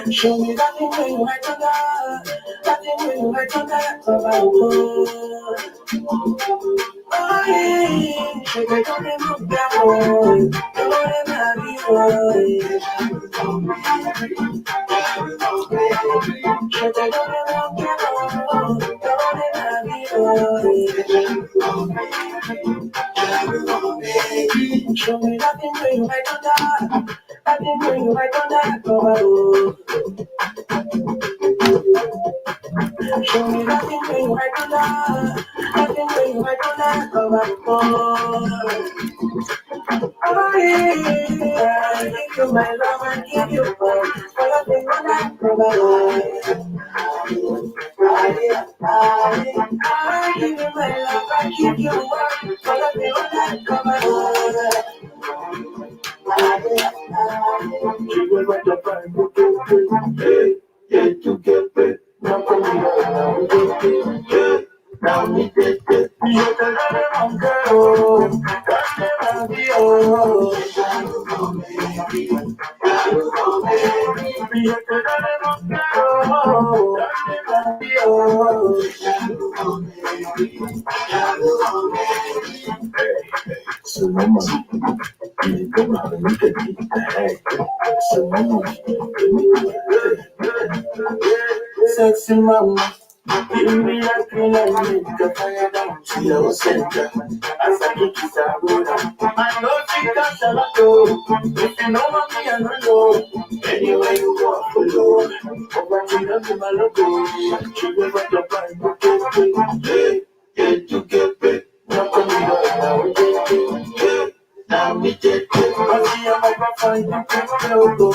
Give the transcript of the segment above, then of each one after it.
Show me nothing when you like to die. Nothing when you like to die. Oh, yeah. Shake it on the move down. Don't let me be. Shake it on the move down. Don't let me be. Show me nothing when you like to die. Nothing when you like to die. Show me nothing when you like to die. Nothing when you like to die. Oh, yeah. I give you my love and give you all. All of the one I provide. I give you my love and give you all. All of the one I provide. You will let the Bible get yeah, you get it. Now come here, yeah. Now me get it. You can let it on girl. That's never be all. You can let it on girl. That's never be all. So mama, you come out and you can eat the egg. So mama, sexy mama, give me a green and make the fire down to your center. As I get you sabura, I know she got a lot of. If you know mommy, I don't know. Anywhere you walk, follow. Over to the my logo. She will let the Bible get you get it. Now come here, now we get it. Now we get it. I see a microphone, you can go.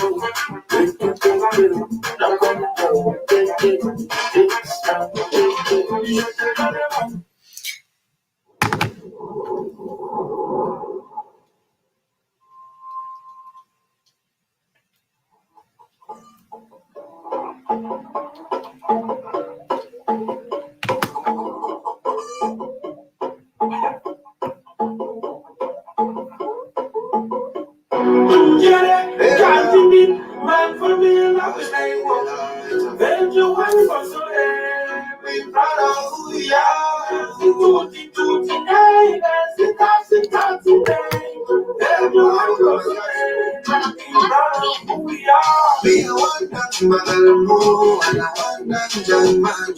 Now come down, get it. It's time to get it. You should have it. Man for me, love is ain't one. Then you want for so we proud of who we are. Tutti, hey, that's it, today. Then you want for so we proud of who we are. We want that man, and I want that young man,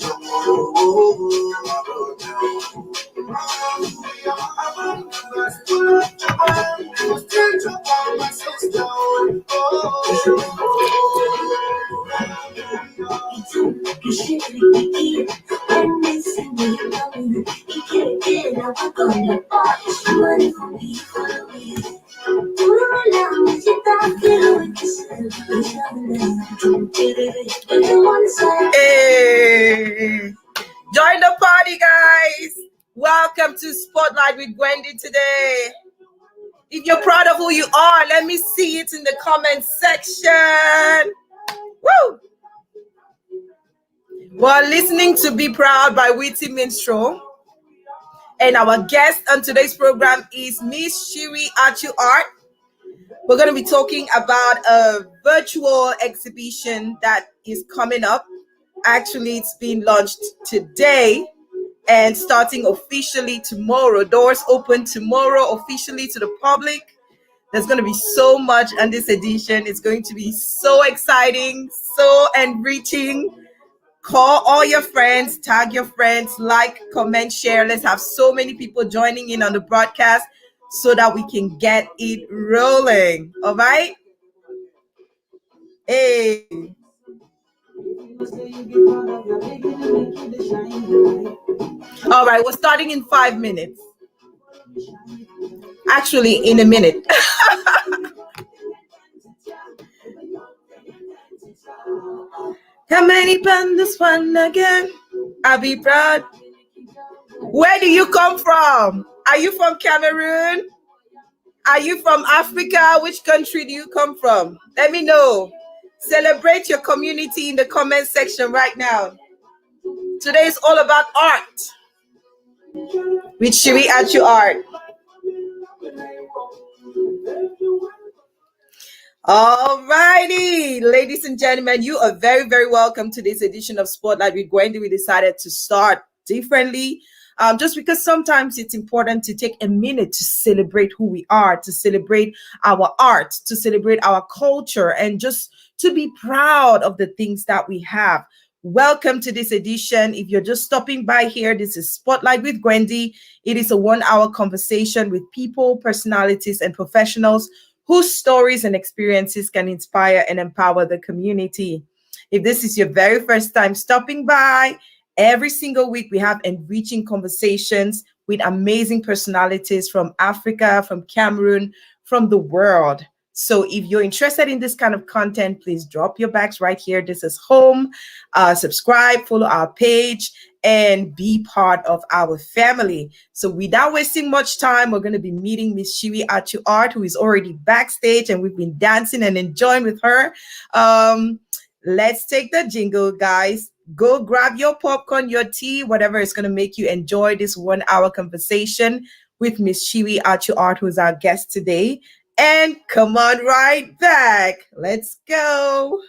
Hey, join the party, guys. Welcome to Spotlight with Gwendy today. If you're proud of who you are, let me see it in the comment section. Woo! We're listening to Be Proud by Witty Minstrel. And our guest on today's program is Miss Shiri Achu Art. We're going to be talking about a virtual exhibition that is coming up. Actually, it's being launched today and starting officially tomorrow. Doors open tomorrow officially to the public. There's going to be so much on this edition. It's going to be so exciting, so enriching. Call all your friends, tag your friends, like, comment, share. Let's have so many people joining in on the broadcast so that we can get it rolling. All right? Hey. All right, we're starting in 5 minutes. Actually, in a minute. How many pound this one again? I'll be proud. Where do you come from? Are you from Cameroon? Are you from Africa? Which country do you come from? Let me know. Celebrate your community in the comment section right now. Today is all about art with Shiri Achu Art. All righty, ladies and gentlemen, you are very, very welcome to this edition of Spotlight with Gwendy. We decided to start differently, just because sometimes it's important to take a minute to celebrate who we are, to celebrate our art, to celebrate our culture, and just to be proud of the things that we have. Welcome to this edition. If you're just stopping by here, this is Spotlight with Gwendy. It is a 1-hour conversation with people, personalities, and professionals whose stories and experiences can inspire and empower the community. If this is your very first time stopping by, every single week we have enriching conversations with amazing personalities from Africa, from Cameroon, from the world. So if you're interested in this kind of content, please drop your bags right here. This is home. Subscribe, follow our page, and be part of our family. So without wasting much time, we're going to be meeting Miss Shiri Achu Art, who is already backstage, and we've been dancing and enjoying with her. Let's take the jingle, guys. Go grab your popcorn, your tea, whatever is going to make you enjoy this 1-hour conversation with Miss Shiri Achu Art, who's our guest today. And come on right back. Let's go.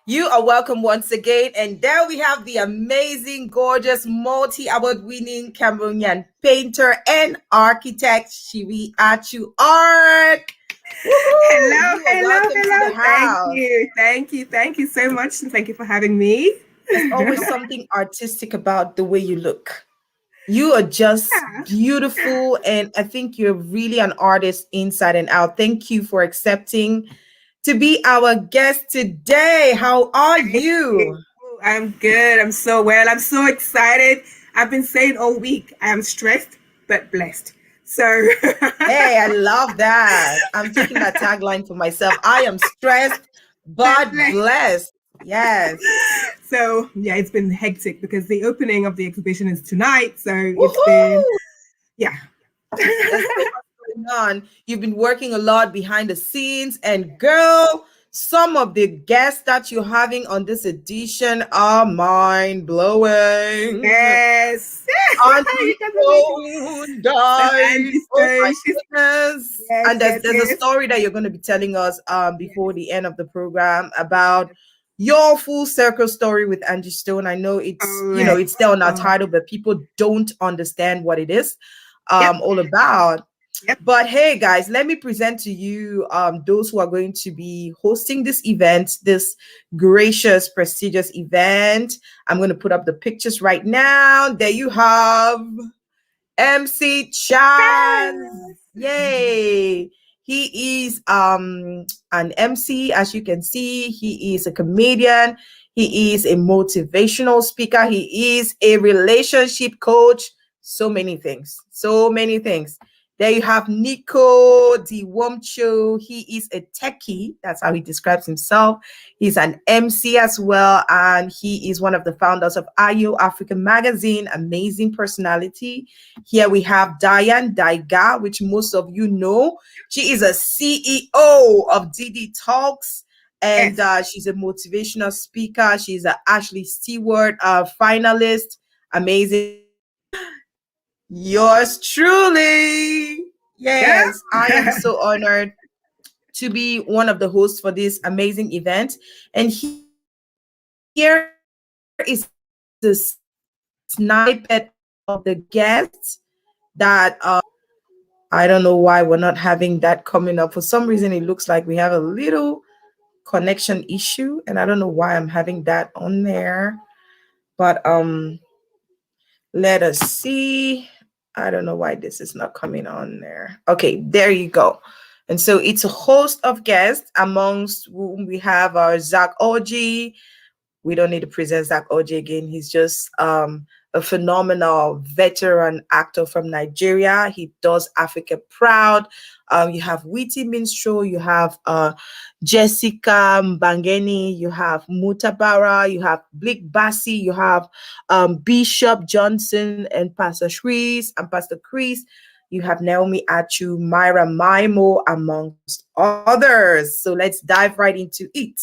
You are welcome once again. And there we have the amazing, gorgeous, multi-award winning Cameroonian painter and architect, Shiri Achu Art. Hello. Thank you so much. And thank you for having me. There's always something artistic about the way you look. You are just beautiful. And I think you're really an artist inside and out. Thank you for accepting to be our guest today. How are you? I'm good. I'm so well. I'm so excited. I've been saying all week, I am stressed but blessed. So hey, I love that. I'm taking that tagline for myself. I am stressed but blessed. Yes. So yeah, it's been hectic because the opening of the exhibition is tonight. So it's been on. You've been working a lot behind the scenes, and girl, some of the guests that you're having on this edition are mind blowing. Yes. Auntie Stone died. Oh yes. And there's a story that you're going to be telling us before the end of the program about your full circle story with Angie Stone. I know it's it's there on our title, but people don't understand what it is all about. But hey, guys, let me present to you those who are going to be hosting this event, this gracious, prestigious event. I'm going to put up the pictures right now. There you have MC Chaz. Yay. He is an MC, as you can see. He is a comedian. He is a motivational speaker. He is a relationship coach. So many things. There you have Nico Diwamcho. He is a techie. That's how he describes himself. He's an MC as well. And he is one of the founders of IO Africa Magazine. Amazing personality. Here we have Diane Daiga, which most of you know. She is a CEO of DD Talks. And she's a motivational speaker. She's an Ashley Stewart finalist. Amazing. Yours truly. Yeah. Yes, I am so honored to be one of the hosts for this amazing event. And here is a snippet of the guests that I don't know why we're not having that coming up. For some reason, it looks like we have a little connection issue, and I don't know why I'm having that on there. But let us see. I don't know why this is not coming on there. Okay, there you go. And so it's a host of guests, amongst whom we have our Zach OG. We don't need to present Zach OG again. He's just a phenomenal veteran actor from Nigeria. He does Africa proud. You have Witty Minstrel, you have Jessica Mbangeni, you have Mutabara, you have Blick Bassi, you have Bishop Johnson and Pastor Chris and Pastor Chris. You have Naomi Achu, Myra Maimo, amongst others. So let's dive right into it.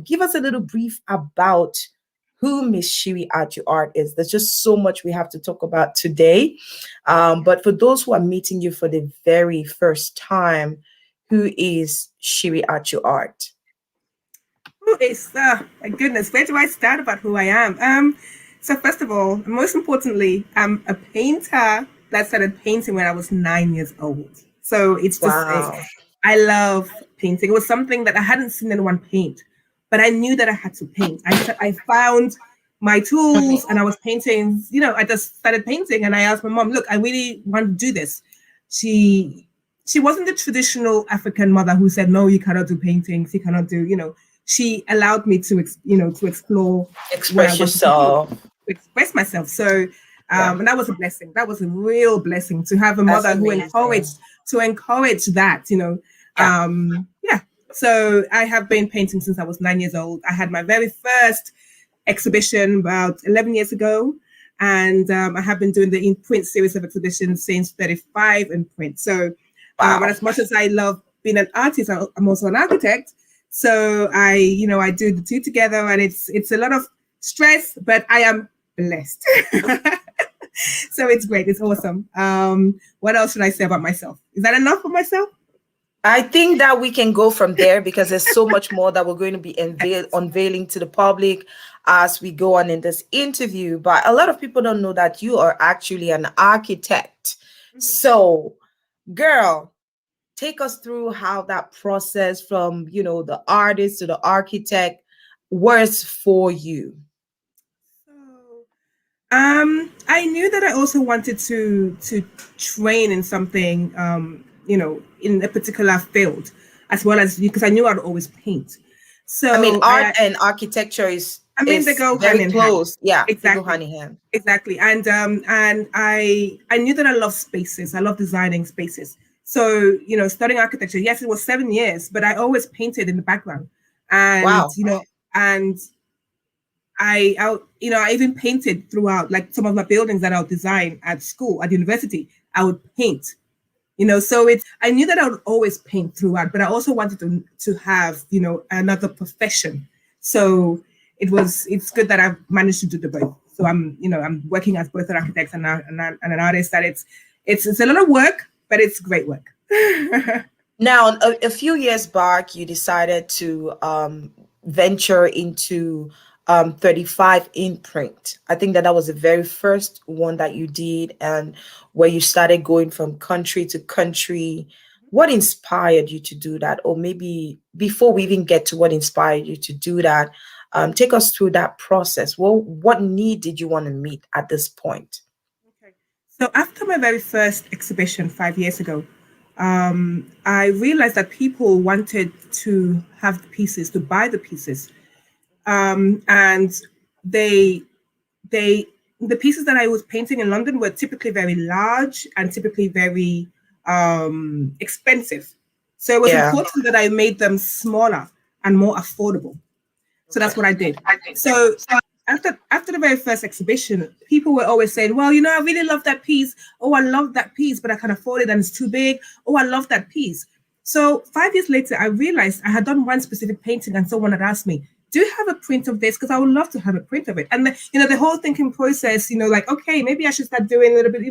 Give us a little brief about who Miss Shiri Achu Art is. There's just so much we have to talk about today. But for those who are meeting you for the very first time, who is Shiri Achu Art? Who is my goodness, where do I start about who I am? So first of all, most importantly, I'm a painter that started painting when I was 9 years old. So it's just Wow. I love painting. It was something that I hadn't seen anyone paint, but I knew that I had to paint. I found my tools and I was painting. You know, I just started painting, and I asked my mom, "Look, I really want to do this." She wasn't the traditional African mother who said, "No, you cannot do paintings. You cannot do," you know. She allowed me to, to explore what I Express wanted to do, yourself. to express myself. So, Yeah, and that was a blessing. That was a real blessing to have a that's mother who amazing. encouraged that, Yeah. Yeah. So I have been painting since I was 9 years old. I had my very first exhibition about 11 years ago. And I have been doing the INPRINT series of exhibitions since 35 INPRINT. So, and Wow. as much as I love being an artist, I'm also an architect. So I do the two together, and it's a lot of stress, but I am blessed. So it's great. It's awesome. What else should I say about myself? Is that enough for myself? I think that we can go from there because there's so much more that we're going to be unveiling to the public as we go on in this interview. But a lot of people don't know that you are actually an architect. Mhm. So, girl, take us through how that process from, the artist to the architect works for you. So, I knew that I also wanted to train in something, in a particular field, as well as because I knew I'd always paint. I mean, So art and architecture is I mean, they is go hand very in hand. close. Yeah, they go Exactly. hand in hand. Exactly. And I knew that I love spaces. I love designing spaces. So, studying architecture, yes, it was 7 years, but I always painted in the background. And, Wow. and I even painted throughout, like some of my buildings that I'll design at school, at university, I would paint. So I knew that I would always paint throughout, but I also wanted to have, another profession. So it's good that I've managed to do the both. So I'm working as both an architect and an artist. That it's a lot of work, but it's great work. Now, a few years back, you decided to venture into 35 INPRINT. I think that was the very first one that you did, and where you started going from country to country. What inspired you to do that? Or maybe before we even get to what inspired you to do that, take us through that process. Well, what need did you want to meet at this point? Okay. So after my very first exhibition 5 years ago, I realized that people wanted to have the pieces, to buy the pieces, and they they the pieces that I was painting in London were typically very large and typically very expensive. So it was Yeah. important that I made them smaller and more affordable. So Okay. that's what I did. So after the very first exhibition, people were always saying, "Well, I really love that piece. Oh, I love that piece, but I can afford it and it's too big. Oh, I love that piece." So 5 years later, I realized I had done one specific painting, and someone had asked me, "Do you have a print of this? Because I would love to have a print of it." And the whole thinking process, like, okay, maybe I should start doing a little bit,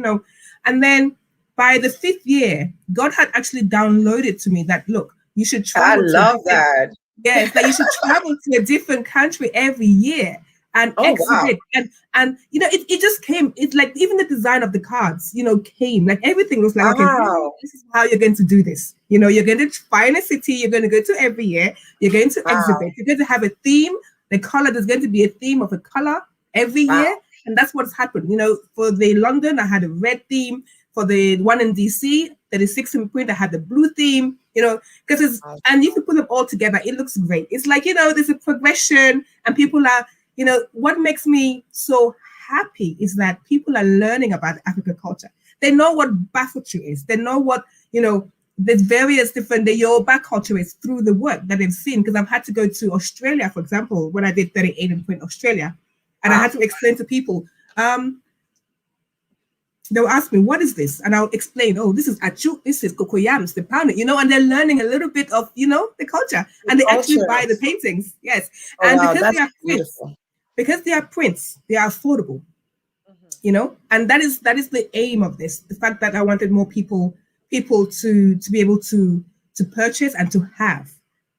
and then by the 5th year, God had actually downloaded to me that, look, you should I travel to a love different, that. yes, that you should travel to a different country every year and Oh wow. exhibit. And you know, it just came. It's like even the design of the cards, you know, came. Like everything was like, okay, Wow. this is how you're going to do this. You know, you're going to find a city, you're going to go to every year, you're going to Wow. exhibit, you're going to have a theme, the color, there's going to be a theme of a color every Wow. year. And that's what's happened. You know, for the London, I had a red theme. For the one in DC, 36 in print, I had the blue theme, you know, because it's, and you can put them all together. It looks great. It's like, you know, there's a progression and people are, you know, what makes me so happy is that people are learning about African culture. They know what Bafutri is. They know what, you know, there's various different, the Yoruba culture is through the work that they've seen. Because I've had to go to Australia, for example, when I did 38 in print Australia. And I had to explain to people, they'll ask me, what is this? And I'll explain, oh, this is achu, this is cocoyams, the pounded, you know, and they're learning a little bit of, you know, the culture. And they actually buy the paintings. Yes. Oh, And wow, because that's they are beautiful. prints, because they are prints, they are affordable, you know, and that is the aim of this. The fact that I wanted more people to be able to purchase and to have,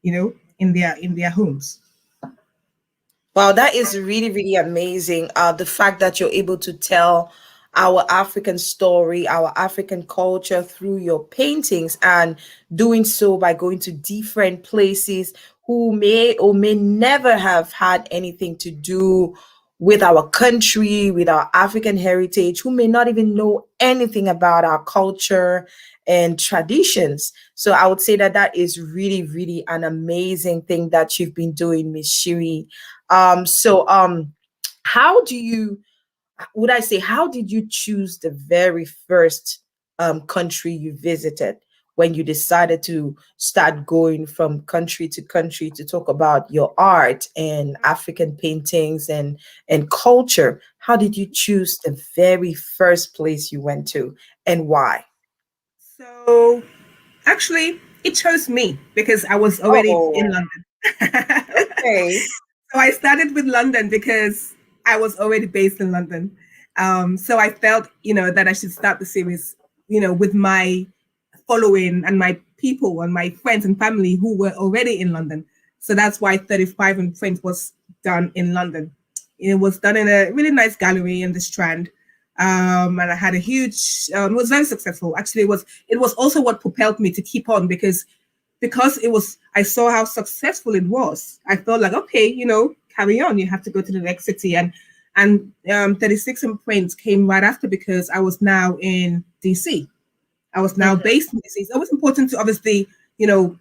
you know, in their homes. Wow, that is really, really amazing. The fact that you're able to tell our African story, our African culture through your paintings, and doing so by going to different places who may or may never have had anything to do with our country, with our African heritage, who may not even know anything about our culture and traditions. So I would say that that is really, really an amazing thing that you've been doing, Miss Shiri. How do you, would I say, how did you choose the very first country you visited when you decided to start going from country to country to talk about your art and African paintings and culture? How did you choose the very first place you went to and why? So actually, it chose me because I was already in Oh, London. okay. So I started with London because I was already based in London. So I felt, you know, that I should start the series, you know, with my following and my people and my friends and family who were already in London. So that's why 35 in Print was done in London. It was done in a really nice gallery in the Strand. And I had a huge, it was very successful. Actually, it was also what propelled me to keep on because it was, I saw how successful it was. I felt like, okay, you know, carry on. You have to go to the next city. And 36 in Print came right after because I was now in DC. I was now based in DC. So it was important to obviously, you know,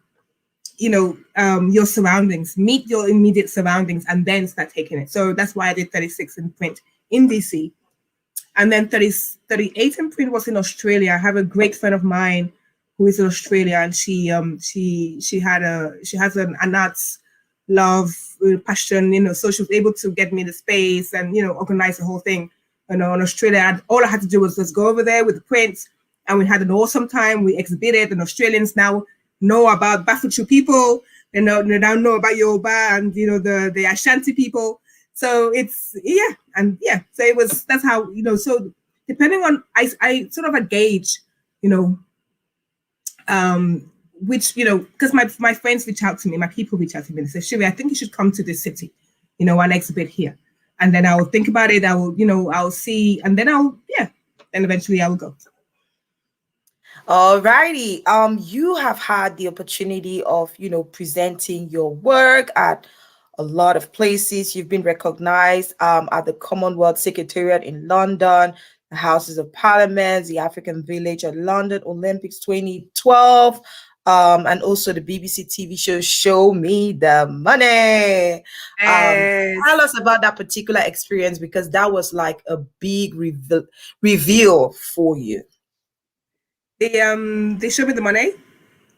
your surroundings, meet your immediate surroundings, and then start taking it. So that's why I did 36 in Print in DC. And then 38 in Print was in Australia. I have a great friend of mine who is in Australia, and she has an arts love, passion, you know, so she was able to get me the space and, you know, organize the whole thing. You know, in Australia, and all I had to do was just go over there with the prints, and we had an awesome time. We exhibited, and Australians now know about Bafutri people. They now know about Yoruba and, you know, the Ashanti people. So it's so it was, that's how, you know, so depending on, I sort of a gauge, you know, which, you know, because my friends reach out to me, my people reach out to me and say, Shiri, I think you should come to this city, you know, and exhibit here. And then I will think about it. I will, you know, I'll see, and then then eventually I will go. All righty. You have had the opportunity of, you know, presenting your work at a lot of places. You've been recognized at the Commonwealth Secretariat in London, the Houses of Parliament, the African Village at London Olympics 2012, and also the BBC TV show Show Me the Money. Tell us about that particular experience because that was like a big reveal for you. They showed me the money.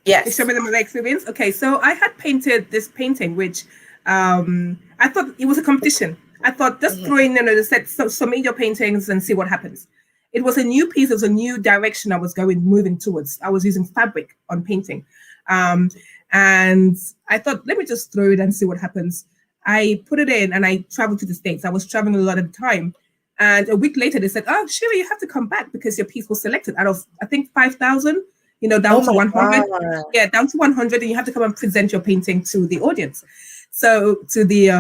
Yes. They showed me the money experience. Okay, so I had painted this painting, which I thought it was a competition. I thought just throw in, you know, submit your paintings and see what happens. It was a new piece. It was a new direction I was moving towards. I was using fabric on painting. And I thought, let me just throw it and see what happens. I put it in and I traveled to the States. I was traveling a lot of the time. And a week later, they said, "Oh, Shiri, you have to come back because your piece was selected out of, I think, 5,000, down Oh to my 100. God. Yeah, down to 100, and you have to come and present your painting to the audience, so to the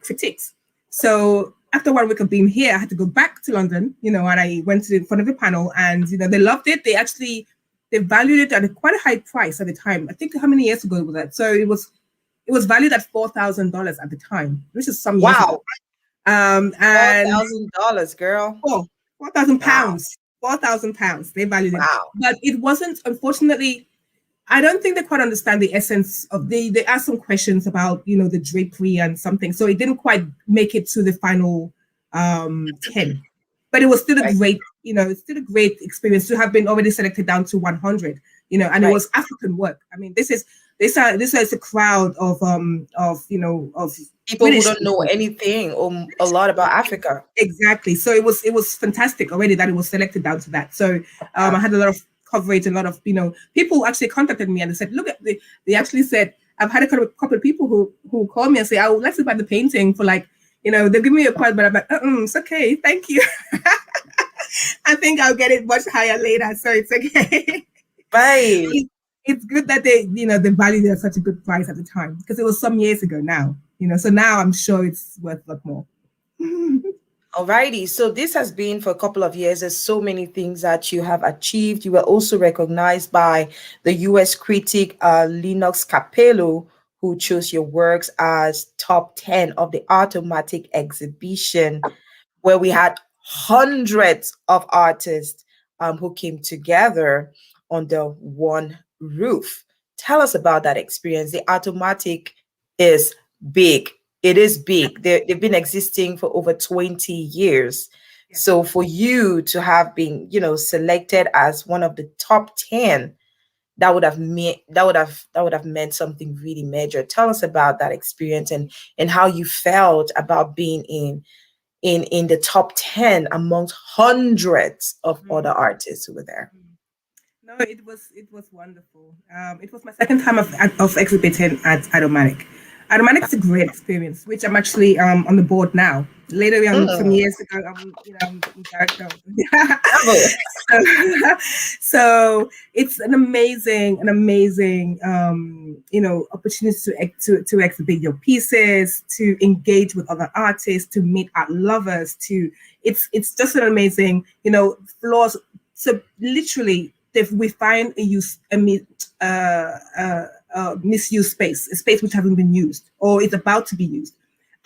critics." So after 1 week of being here, I had to go back to London, and I went to in front of the panel, and they loved it. They valued it at quite a high price at the time. I think how many years ago was that? So it was valued at $4,000 at the time, which is some years ago. Wow. And $4,000, girl. oh, 4,000 Wow. pounds. 4,000 pounds. They valued it. Wow. But it wasn't, unfortunately, I don't think they quite understand the essence of they asked some questions about, the drapery and something. So it didn't quite make it to the final 10. But it was still a Right. great, it's still a great experience to have been already selected down to 100, and it Right. was African work. I mean, this is a crowd of People who British don't know anything or a lot about Africa. Exactly. So it was fantastic already that it was selected down to that. So I had a lot of coverage, a lot of people actually contacted me and they said, look at they actually said, I've had a couple of people who call me and say, I would like to buy the painting for they'll give me a price, but I'm like, it's okay, thank you. I think I'll get it much higher later, so it's okay. Right. It's good that they valued it at such a good price at the time because it was some years ago now. So now I'm sure it's worth a lot more. Alrighty, so this has been for a couple of years. There's so many things that you have achieved. You were also recognized by the US critic Linux Capello, who chose your works as top 10 of the Automatic exhibition, where we had hundreds of artists who came together under one roof. Tell us about that experience. The Automatic is big. It is big. They've been existing for over 20 years. Yeah. So for you to have been, selected as one of the top 10, that would have meant something really major. Tell us about that experience and how you felt about being in the top 10 amongst hundreds of other artists who were there. No, it was wonderful. It was my second time of exhibiting at Automatic. Automatic is a great experience, which I'm actually on the board now. Later on, some years ago, I'm director. So it's an amazing opportunity to exhibit your pieces, to engage with other artists, to meet art lovers. It's just an amazing floors. So literally, if we find misused space, a space which hasn't been used or is about to be used,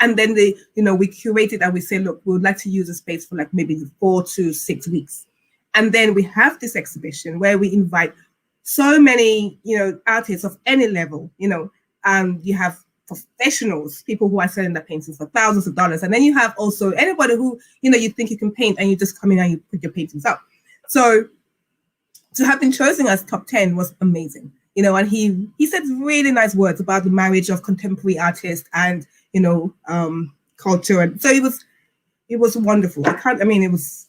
and then we curate it and we say, look, we would like to use a space for maybe 4 to 6 weeks, and then we have this exhibition where we invite so many artists of any level, and you have professionals, people who are selling their paintings for thousands of dollars, and then you have also anybody who you think you can paint and you just come in and you put your paintings up. So to have been chosen as top 10 was amazing, and he said really nice words about the marriage of contemporary artists and culture, and so it was wonderful. It's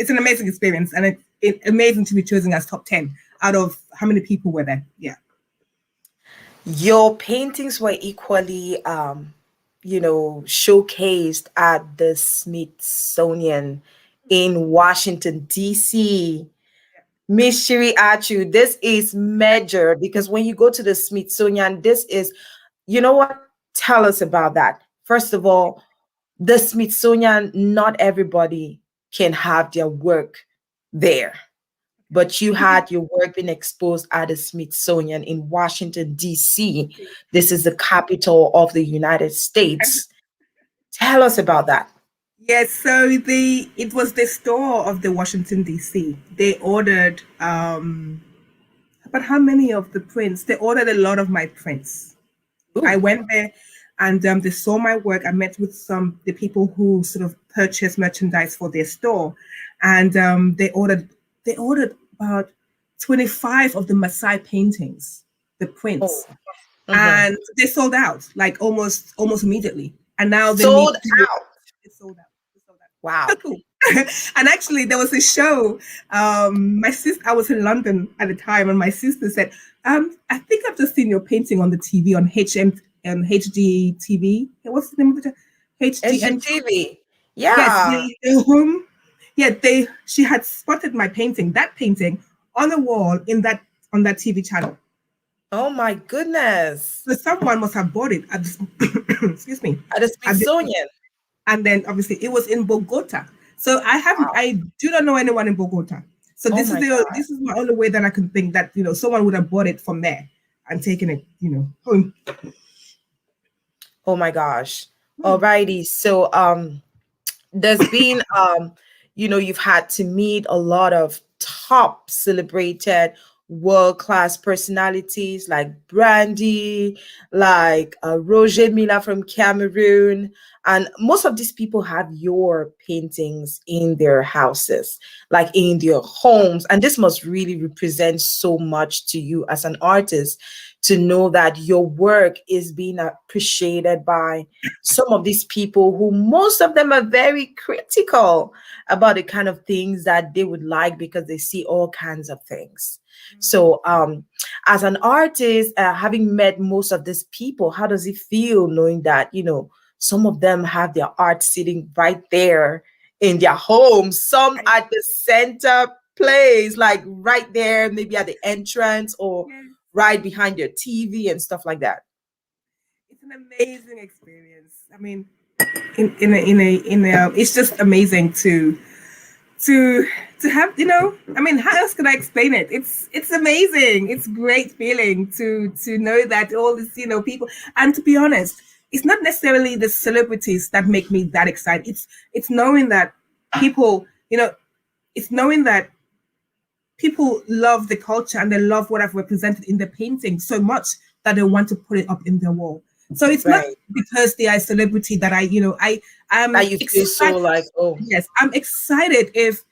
an amazing experience, and it's amazing to be chosen as top 10 out of how many people were there. Yeah. Your paintings were equally showcased at the Smithsonian in Washington, D.C. Miss Shiri Achu, this is major because when you go to the Smithsonian, this is, what? Tell us about that. First of all, the Smithsonian, not everybody can have their work there, but you had your work being exposed at the Smithsonian in Washington, D.C. This is the capital of the United States. Tell us about that. Yes, so it was the store of the Washington D.C. They ordered but how many of the prints? They ordered a lot of my prints. Ooh. I went there and they saw my work. I met with the people who sort of purchased merchandise for their store, and they ordered about 25 of the Maasai paintings, the prints, and they sold out almost immediately. And now they sold out. It's sold out. Wow. Cool. And actually there was a show, my sister, I was in London at the time, and my sister said, I think I've just seen your painting on the TV on HD TV. What's the name of the HDN TV? Yes, Yeah. the home. Yeah, she had spotted my painting, that painting, on the wall in that on that TV channel. Oh my goodness. So someone must have bought it at this, excuse me, At the at the, Smithsonian. and then obviously it was in Bogota. So Wow. I do not know anyone in Bogota. So Oh my God. this is my only way that I can think that someone would have bought it from there and taken it home. Oh my gosh. Hmm. Alrighty. So there's been you've had to meet a lot of top celebrated world-class personalities like Brandy, like Roger Mila from Cameroon, and most of these people have your paintings in their houses, like in their homes, and this must really represent so much to you as an artist, to know that your work is being appreciated by some of these people who most of them are very critical about the kind of things that they would like because they see all kinds of things. So as an artist, having met most of these people, how does it feel knowing that some of them have their art sitting right there in their homes, some at the center place, like right there, maybe at the entrance or Yeah, right behind your TV and stuff like that? it's an amazing experience. I mean, it's just amazing to to have I mean, how else can I explain it? It's amazing. It's great feeling to know that all these people. And to be honest, it's not necessarily the celebrities that make me that excited. It's knowing that people it's knowing that people love the culture and they love what I've represented in the painting so much that they want to put it up in their wall. So it's not Right. because they are a celebrity that I am That you feel so excited. like, oh, Yes, I'm excited if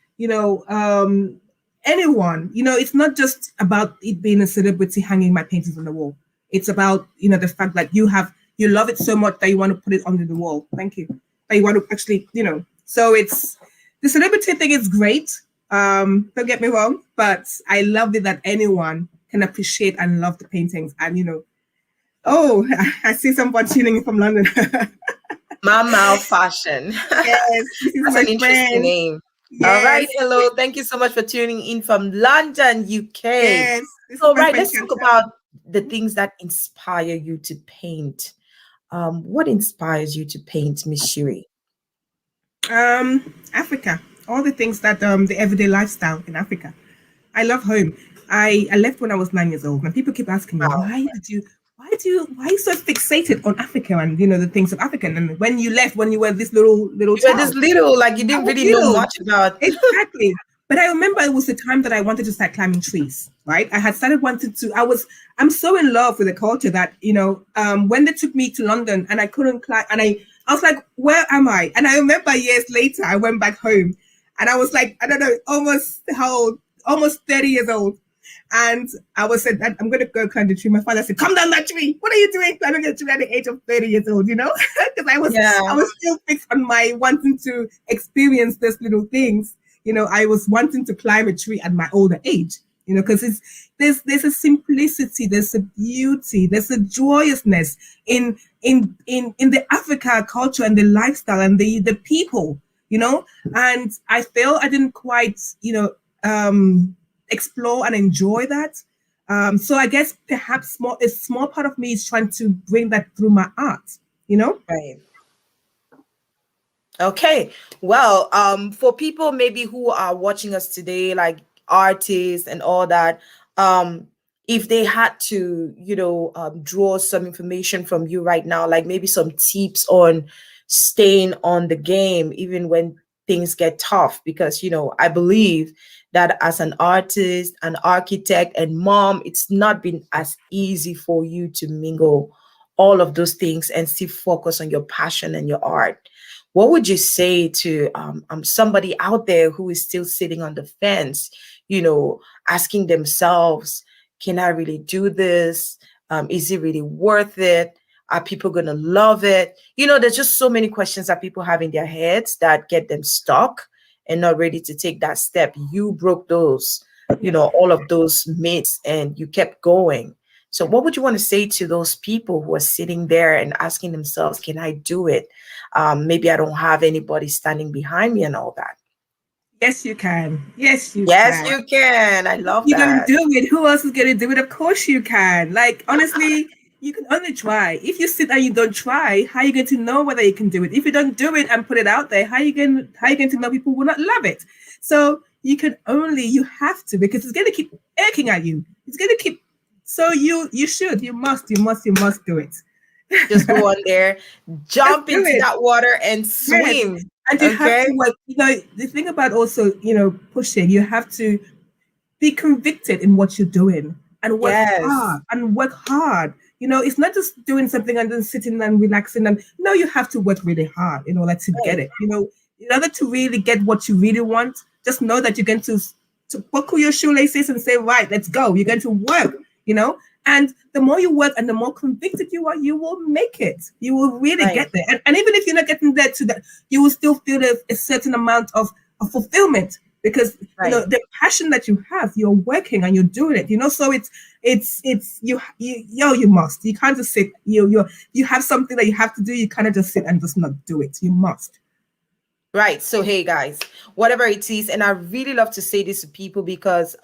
anyone. It's not just about it being a celebrity hanging my paintings on the wall. It's about the fact that you love it so much that you want to put it under the wall. Thank you. That you want to actually So it's the celebrity thing is great. Don't get me wrong, but I love it that anyone can appreciate and love the paintings. And oh, I see someone tuning in from London. Mama Fashion. Yes, this is That's my an interesting friend. name. All right. Yes, Hello. Thank you so much for tuning in from London, UK. yes, this is So, my right, friend let's talk Chantal. about the things that inspire you to paint. What inspires you to paint, Miss Shiri? Africa, all the things that the everyday lifestyle in Africa. I love home. I left when I was 9 years old, and people keep asking me, Wow. why are you so fixated on Africa and the things of Africa? And when you left, when you were this little You were this child, little, like you I didn't was really know little. much about. Exactly. But I remember it was the time that I wanted to start climbing trees, right? I had started wanting to, I'm so in love with the culture that, when they took me to London and I couldn't climb, and I was like, where am I? And I remember years later, I went back home and I was like, I don't know, almost how old? Almost 30 years old. And I was said, I'm going to go climb the tree. My father said, come down that tree. What are you doing climbing a tree at the age of 30 years old, Because I Yeah. was still fixed on my wanting to experience those little things. I was wanting to climb a tree at my older age, because there's a simplicity, there's a beauty, there's a joyousness in the Africa culture and the lifestyle and the people, and I feel I didn't quite, explore and enjoy that. So I guess perhaps a small part of me is trying to bring that through my art, Right. Okay. Well, for people maybe who are watching us today, like artists and all that, if they had to, draw some information from you right now, like maybe some tips on staying on the game, even when things get tough, because, I believe that as an artist, an architect, and mom, it's not been as easy for you to mingle all of those things and still focus on your passion and your art. What would you say to somebody out there who is still sitting on the fence, asking themselves, can I really do this? Is it really worth it? Are people going to love it? There's just so many questions that people have in their heads that get them stuck and not ready to take that step. You broke those, all of those myths and you kept going. So what would you want to say to those people who are sitting there and asking themselves, can I do it? Maybe I don't have anybody standing behind me and all that. Yes, you can. Yes, you Yes, can. you can. I love You don't that. do it, who else is going to do it? Of course you can. Like, honestly, you can only try. If you sit and you don't try, how are you going to know whether you can do it? If you don't do it and put it out there, how are you going to know people will not love it? So you have to, because it's going to keep aching at you. It's going to keep, so you must do it. Just go on there, Just jump do into it. that water and Yes. swim. And you have Okay. to work, the thing about also, pushing, you have to be convicted in what you're doing and work Yes. hard it's not just doing something and then sitting and relaxing. And no, you have to work really hard in order to get Right. it, in order to really get what you really want. Just know that you're going to buckle your shoelaces and say, right, let's go. You're going to work, and the more you work and the more convicted you are, you will make it. You will really Right. get there. And even if you're not getting there to that, you will still feel a certain amount of fulfillment, because Right. the passion that you have, you're working and you're doing it. So it's you must. You can't just sit. You have something that you have to do. You cannot just sit and just not do it. You must. Right. So, hey guys, whatever it is, and I really love to say this to people because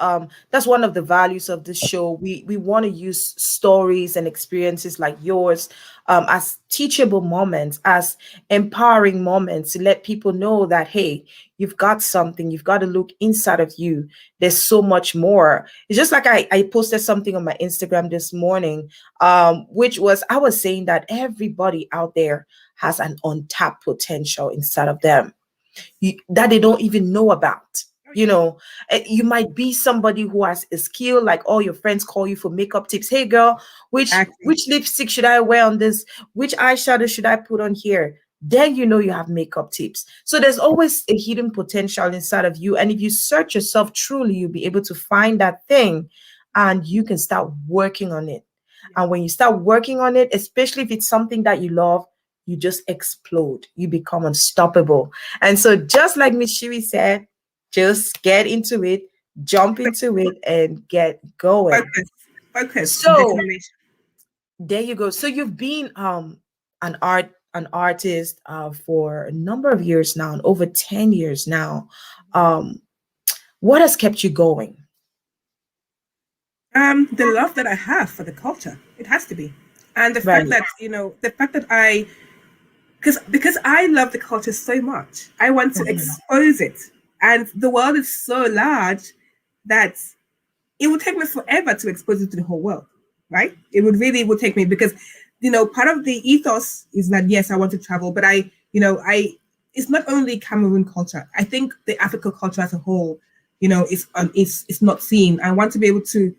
that's one of the values of this show. We want to use stories and experiences like yours as teachable moments, as empowering moments to let people know that, hey, you've got something, you've got to look inside of you. There's so much more. It's just like I posted something on my Instagram this morning, which was, I was saying that everybody out there has an untapped potential inside of them that they don't even know about. You might be somebody who has a skill, like all your friends call you for makeup tips. Hey girl, which Exactly. lipstick should I wear on this? Which eyeshadow should I put on here? Then you have makeup tips. So there's always a hidden potential inside of you. And if you search yourself truly, you'll be able to find that thing and you can start working on it. And when you start working on it, especially if it's something that you love, you just explode. You become unstoppable. And so, just like Miss Shiri said, just get into it, jump into it, and get going. Focus, So determination. there you go. So you've been an artist for a number of years now, and over 10 years now. Um, what has kept you going? The love that I have for the culture, it has to be, and the Right. fact that I, because I love the culture so much, I want to Mhm. expose it, and the world is so large that it would take me forever to expose it to the whole world, right? It would take me, because part of the ethos is that, yes, I want to travel, but I it's not only Cameroon culture. I think the African culture as a whole, is not seen. I want to be able to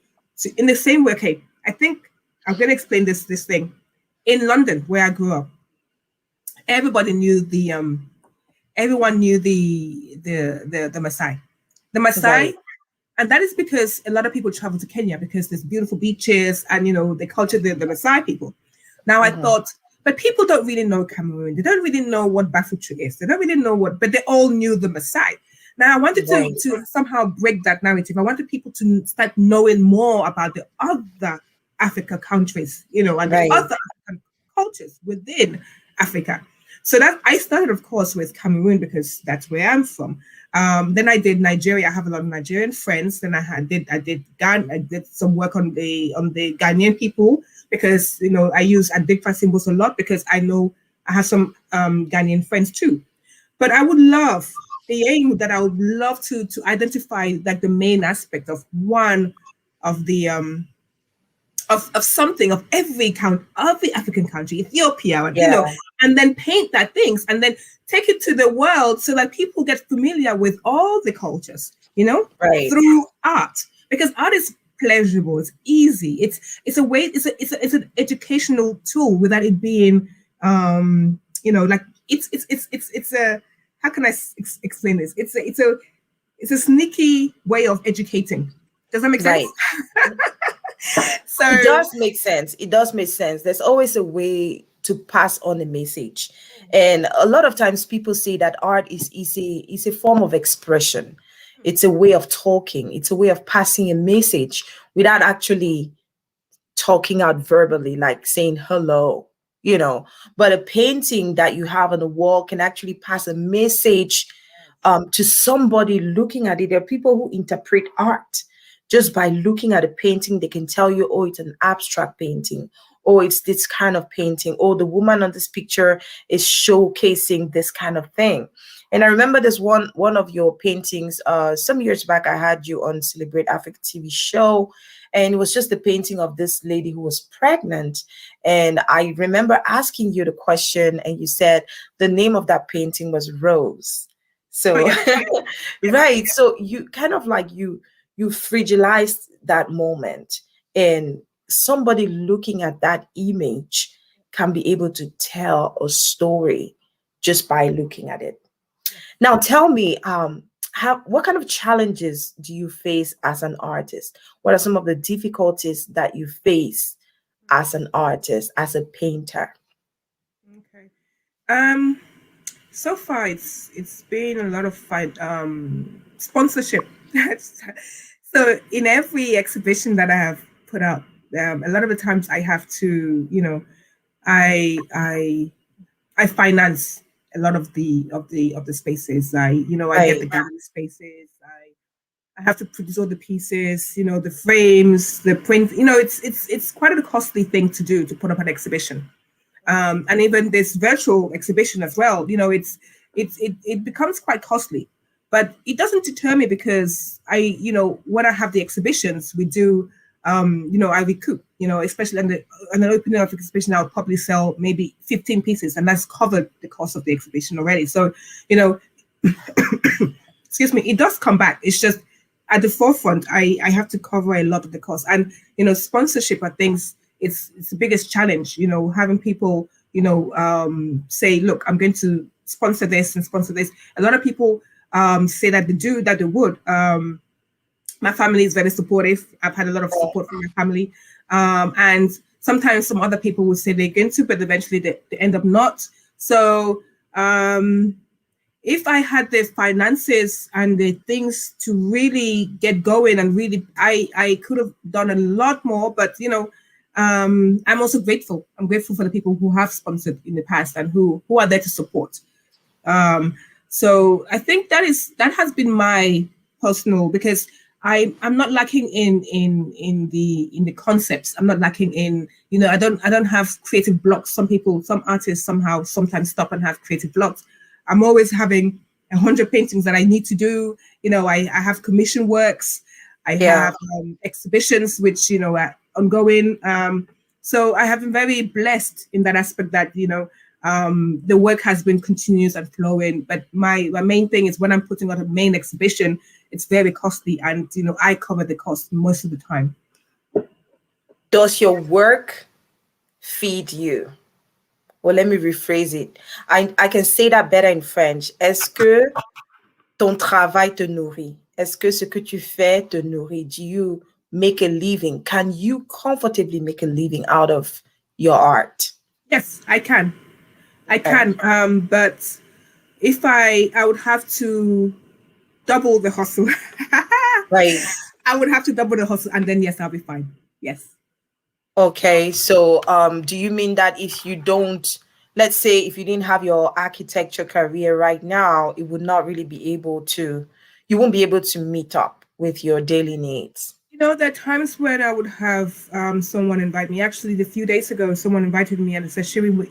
in the same way. Okay, I think I'm going to explain this thing. In London, where I grew up, everybody knew everyone knew the Maasai. The Maasai, Right. and that is because a lot of people travel to Kenya because there's beautiful beaches, and the culture, the Maasai people. Now I Mhm. thought, but people don't really know Cameroon. They don't really know what Bafutri is. They don't really know but they all knew the Maasai. Now I wanted Right. to somehow break that narrative. I wanted people to start knowing more about the other Africa countries, and the Right. other African cultures within Africa. So that I started, of course, with Cameroon because that's where I'm from. Then I did Nigeria. I have a lot of Nigerian friends. Then I did Ghana. I did some work on the Ghanaian people because I did for symbols a lot because I know I have some Ghanaian friends too. But I would love the aim that I would love to identify like the main aspect of one of the of something of every African country, Ethiopia, and Yeah. and then paint that things and then take it to the world so that people get familiar with all the cultures, Right. through art. Because art is pleasurable, it's easy, it's a way, it's an educational tool without it being like it's a how can I explain this? It's a sneaky way of educating. Does that make sense? Right. It So does make sense. It does make sense. There's always a way to pass on a message. And a lot of times people say that art is a form of expression. It's a way of talking. It's a way of passing a message without actually talking out verbally, like saying hello, you know, but a painting that you have on the wall can actually pass a message to somebody looking at it. There are people who interpret art just by looking at a painting. They can tell you, oh, it's an abstract painting, or it's this kind of painting, or the woman on this picture is showcasing this kind of thing. And I remember this one of your paintings some years back. I had you on Celebrate Africa TV show, and it was just the painting of this lady who was pregnant. And I remember asking you the question, and you said the name of that painting was Rose. So, right. So you kind of like you fragilized that moment, and somebody looking at that image can be able to tell a story just by looking at it. Now, tell me, what kind of challenges do you face as an artist? What are some of the difficulties that you face as an artist, as a painter? Okay. So far it's been a lot of fun. Sponsorship. So in every exhibition that I have put out, a lot of the times I have to, I finance a lot of the spaces. I get the Right. gallery spaces. I have to produce all the pieces, the frames, the print. It's quite a costly thing to do to put up an exhibition. And even this virtual exhibition as well. It becomes quite costly, but it doesn't deter me because when I have the exhibitions, we do. I recoup, especially on the opening of the exhibition, I'll probably sell maybe 15 pieces, and that's covered the cost of the exhibition already. So, excuse me, it does come back. It's just at the forefront, I have to cover a lot of the cost. And, sponsorship are things, it's the biggest challenge, having people, say, look, I'm going to sponsor this and sponsor this. A lot of people say that they would. My family is very supportive. I've had a lot of support from my family. And sometimes some other people will say they're going to, but eventually they end up not. So if I had the finances and the things to really get going and really, I could have done a lot more, but, I'm also grateful. I'm grateful for the people who have sponsored in the past and who are there to support. So I think that has been my personal, because I'm not lacking in the concepts. I'm not lacking in, I don't have creative blocks. Some artists sometimes stop and have creative blocks. I'm always having 100 paintings that I need to do. I have commission works. I have exhibitions which are ongoing. So I have been very blessed in that aspect that the work has been continuous and flowing. But my main thing is when I'm putting out a main exhibition, it's very costly, and I cover the cost most of the time. Does your work feed you? Well, let me rephrase it. I can say that better in French. Est-ce que ton travail te nourrit? Est-ce que ce que tu fais te nourrit? Do you make a living? Can you comfortably make a living out of your art? Yes, I can. I can. But if I would have to double the hustle. Right. I would have to double the hustle, and then yes, I'll be fine. Yes. Okay. So do you mean that if you don't, let's say if you didn't have your architecture career right now, it would not really be able to, you won't be able to meet up with your daily needs? There are times when I would have someone invite me. Actually, a few days ago, someone invited me and said, Shiri,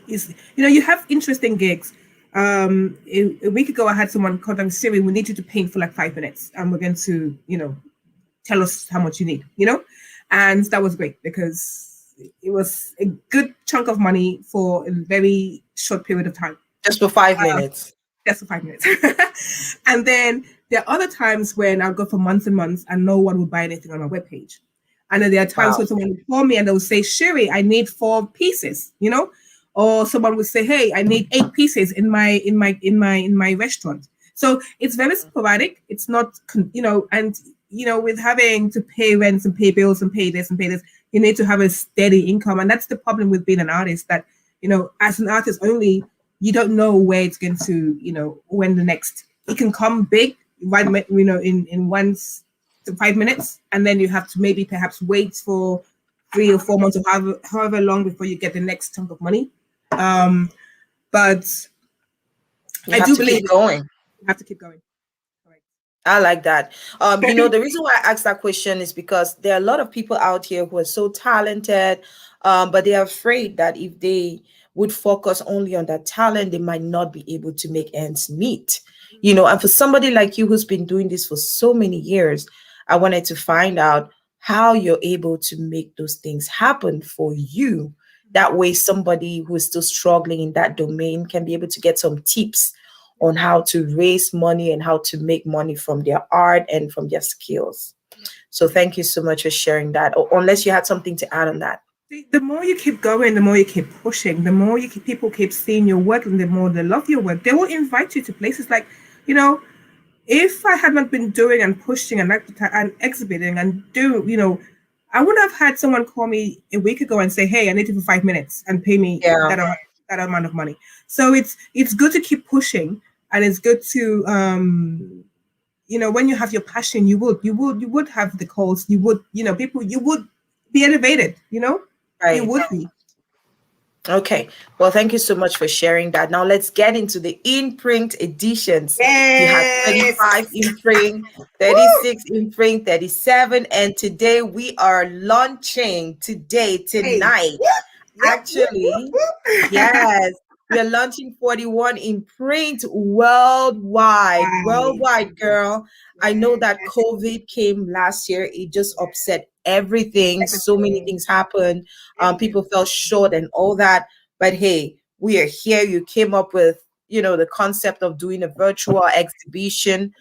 you have interesting gigs. A week ago, I had someone contact me, Shiri, we need you to paint for like 5 minutes, and we're going to, tell us how much you need, and that was great because it was a good chunk of money for a very short period of time. Just for 5 minutes. Just for 5 minutes. And then there are other times when I'll go for months and months and no one would buy anything on my webpage. And then there are times when someone would call me and they would say, Shiri, I need 4 pieces, or someone would say, hey, I need 8 pieces in my restaurant. So it's very sporadic. It's not, and with having to pay rents and pay bills and pay this and pay this, you need to have a steady income. And that's the problem with being an artist, that, as an artist only, you don't know where it's going to, when the next, it can come big, right, in 1 to 5 minutes. And then you have to maybe perhaps wait for 3 or 4 months or however long before you get the next chunk of money. But You I have do to believe keep going. you have to keep going. Correct. I like that. The reason why I asked that question is because there are a lot of people out here who are so talented, but they are afraid that if they would focus only on that talent, they might not be able to make ends meet. And for somebody like you who's been doing this for so many years, I wanted to find out how you're able to make those things happen for you. That way, somebody who is still struggling in that domain can be able to get some tips on how to raise money and how to make money from their art and from their skills. So thank you so much for sharing that. Unless you had something to add on that. The more you keep going, the more you keep pushing, the more people keep seeing your work, and the more they love your work. They will invite you to places like, if I had not been doing and pushing and exhibiting and I would have had someone call me a week ago and say, "Hey, I need you for 5 minutes," and pay me Yeah. that amount of money. So it's good to keep pushing, and it's good to when you have your passion, you would have the calls. You would people. You would be elevated. Right. You would be. Okay. Well, thank you so much for sharing that. Now let's get into the INPRINT editions. Yes. You have 35 INPRINT, 36 INPRINT, 37, and today we are launching tonight. Actually, yes, we are launching 41 INPRINT worldwide. Worldwide, girl. I know that COVID came last year. It just upset everything. So many things happened. People fell short and all that. But hey, we are here. You came up with, the concept of doing a virtual exhibition.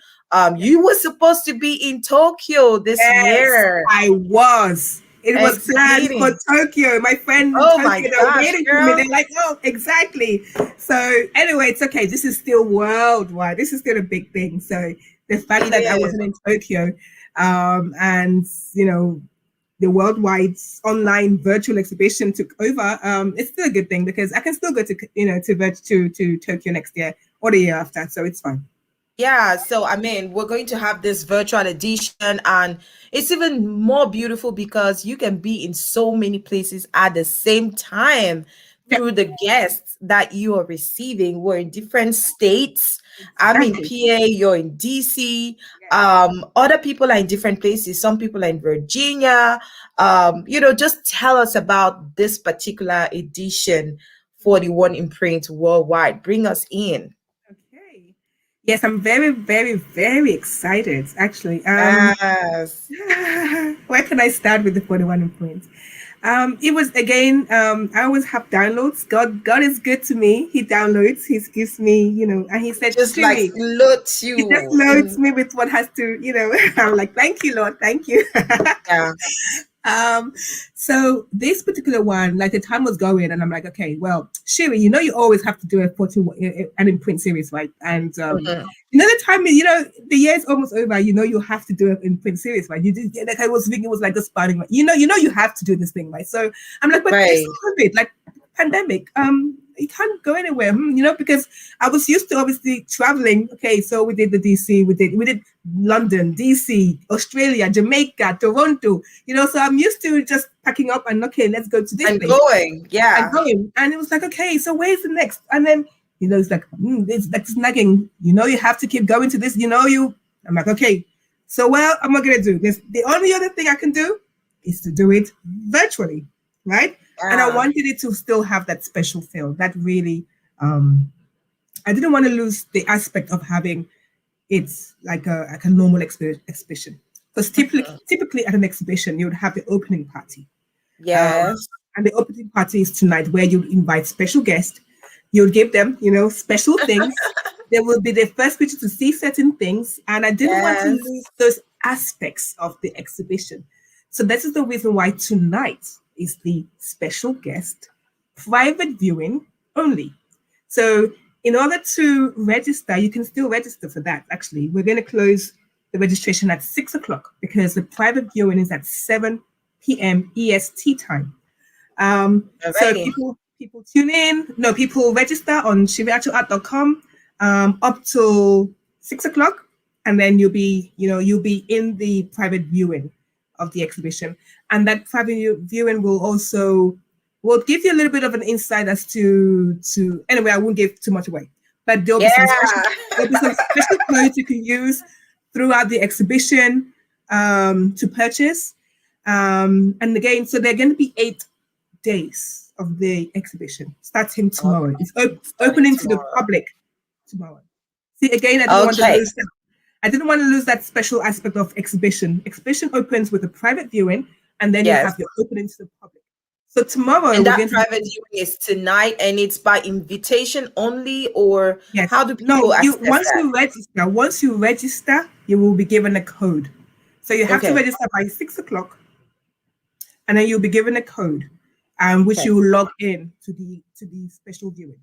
You were supposed to be in Tokyo this year. I was. It was planned for Tokyo. My friend in Tokyo, they're waiting for me. They're like, "Oh, exactly." So anyway, it's okay. This is still worldwide. This is still a big thing. So the fact that I wasn't in Tokyo, and the worldwide online virtual exhibition took over, it's still a good thing because I can still go to Tokyo next year or the year after. So it's fine. Yeah, so I mean, we're going to have this virtual edition, and it's even more beautiful because you can be in so many places at the same time through the guests that you are receiving. We're in different states. I'm in PA, you're in DC. Other people are in different places. Some people are in Virginia. Just tell us about this particular edition, 41 INPRINT worldwide. Bring us in. Yes, I'm very, very, very excited, actually. Yes. Where can I start with the 41 INPRINT? It was, again, I always have downloads. God is good to me. He downloads, he gives me, and he said, just like loads you. He just loads me with what has to, I'm like, thank you, Lord, thank you. Yeah. So this particular one, like the time was going, and I'm like, okay, well, Shiri, you always have to do an INPRINT series, right? And the time, the year is almost over. You have to do an INPRINT series, right? You did, like I was thinking, it was like just starting, right? You have to do this thing, right? So I'm like, but it's COVID, like pandemic, you can't go anywhere, because I was used to obviously traveling. Okay, so we did the DC, we did London, DC, Australia, Jamaica, Toronto, so I'm used to just packing up and okay, let's go to this and place. Going, yeah, and going, and it was like, okay, so where's the next? And then it's like it's like snagging. You have to keep going to this. I'm like, okay, so well, I'm not gonna do this. The only other thing I can do is to do it virtually, right? And I wanted it to still have that special feel. That really, I didn't want to lose the aspect of having it's like a normal exhibition. Because typically at an exhibition, you would have the opening party. Yes. And the opening party is tonight, where you invite special guests. You'll give them, special things. They will be the first people to see certain things. And I didn't want to lose those aspects of the exhibition. So this is the reason why tonight is the special guest private viewing only. So in order to register, you can still register for that. Actually, we're going to close the registration at 6 o'clock because the private viewing is at 7 p.m. EST time. So people tune in. No, people register on shiriachuart.com up till 6 o'clock, and then you'll be in the private viewing of the exhibition. And that private viewing will give you a little bit of an insight as to anyway, I won't give too much away. But there'll be some special codes you can use throughout the exhibition to purchase. And again, so they're going to be 8 days of the exhibition starting tomorrow. It's opening to the public tomorrow. See, again, I didn't want to lose that special aspect of exhibition. Exhibition opens with a private viewing, and then you have your opening to the public. So tomorrow, and that private viewing is tonight, and it's by invitation only, or how do people access that? Once you register, you will be given a code. So you have to register by 6 o'clock, and then you'll be given a code, which you will log in to the special viewing.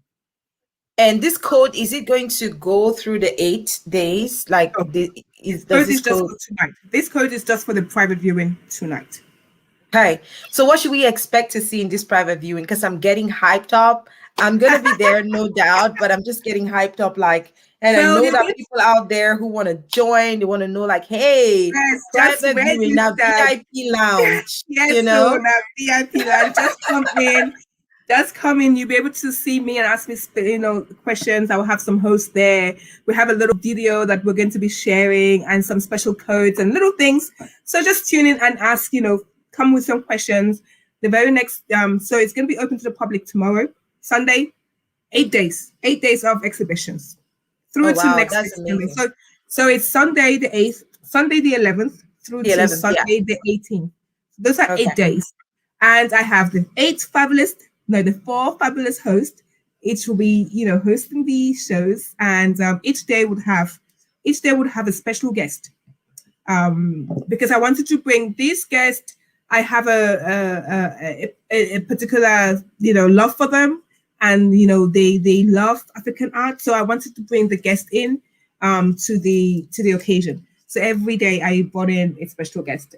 And this code, is it going to go through the 8 days? Like, this code tonight? This code is just for the private viewing tonight. Okay, so what should we expect to see in this private viewing? Because I'm getting hyped up. I'm gonna be there, no doubt, but I'm just getting hyped up. Like, and I know that people out there who want to join, they want to know, like, hey, private viewing, now VIP lounge. Yes, you know, so now VIP lounge. Just come in. You'll be able to see me and ask me, questions. I will have some hosts there. We have a little video that we're going to be sharing and some special codes and little things. So just tune in and ask. Come with some questions. The very next, so it's going to be open to the public tomorrow, Sunday, 8 days of exhibitions through to next week. So it's Sunday the 8th, Sunday the 11th through to Sunday the 18th. Those are 8 days, and I have the 4 fabulous hosts. Each will be, hosting these shows, and each day would have a special guest. Because I wanted to bring these guests. I have a particular, love for them, and they love African art. So I wanted to bring the guest in to the occasion. So every day I brought in a special guest.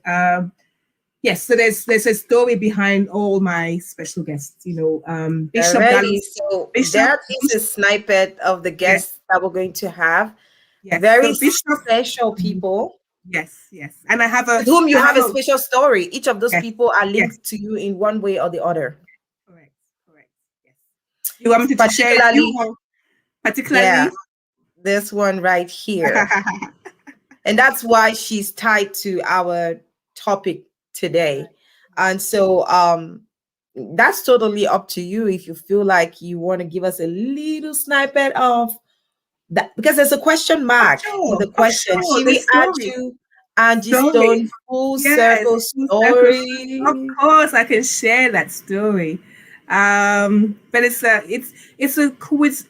Yes, so there's a story behind all my special guests. Bishop that is a snippet of the guests that we're going to have. Yes. Very special people. Yes, and I have whom you have a special story. Each of those people are linked to you in one way or the other. Correct. Yes. You want me to share particularly this one right here, and that's why she's tied to our topic today. And so that's totally up to you if you feel like you want to give us a little snippet of that, because there's a question mark for the question. Shiri Achu Angie Stone full circle story. Of course, I can share that story. But it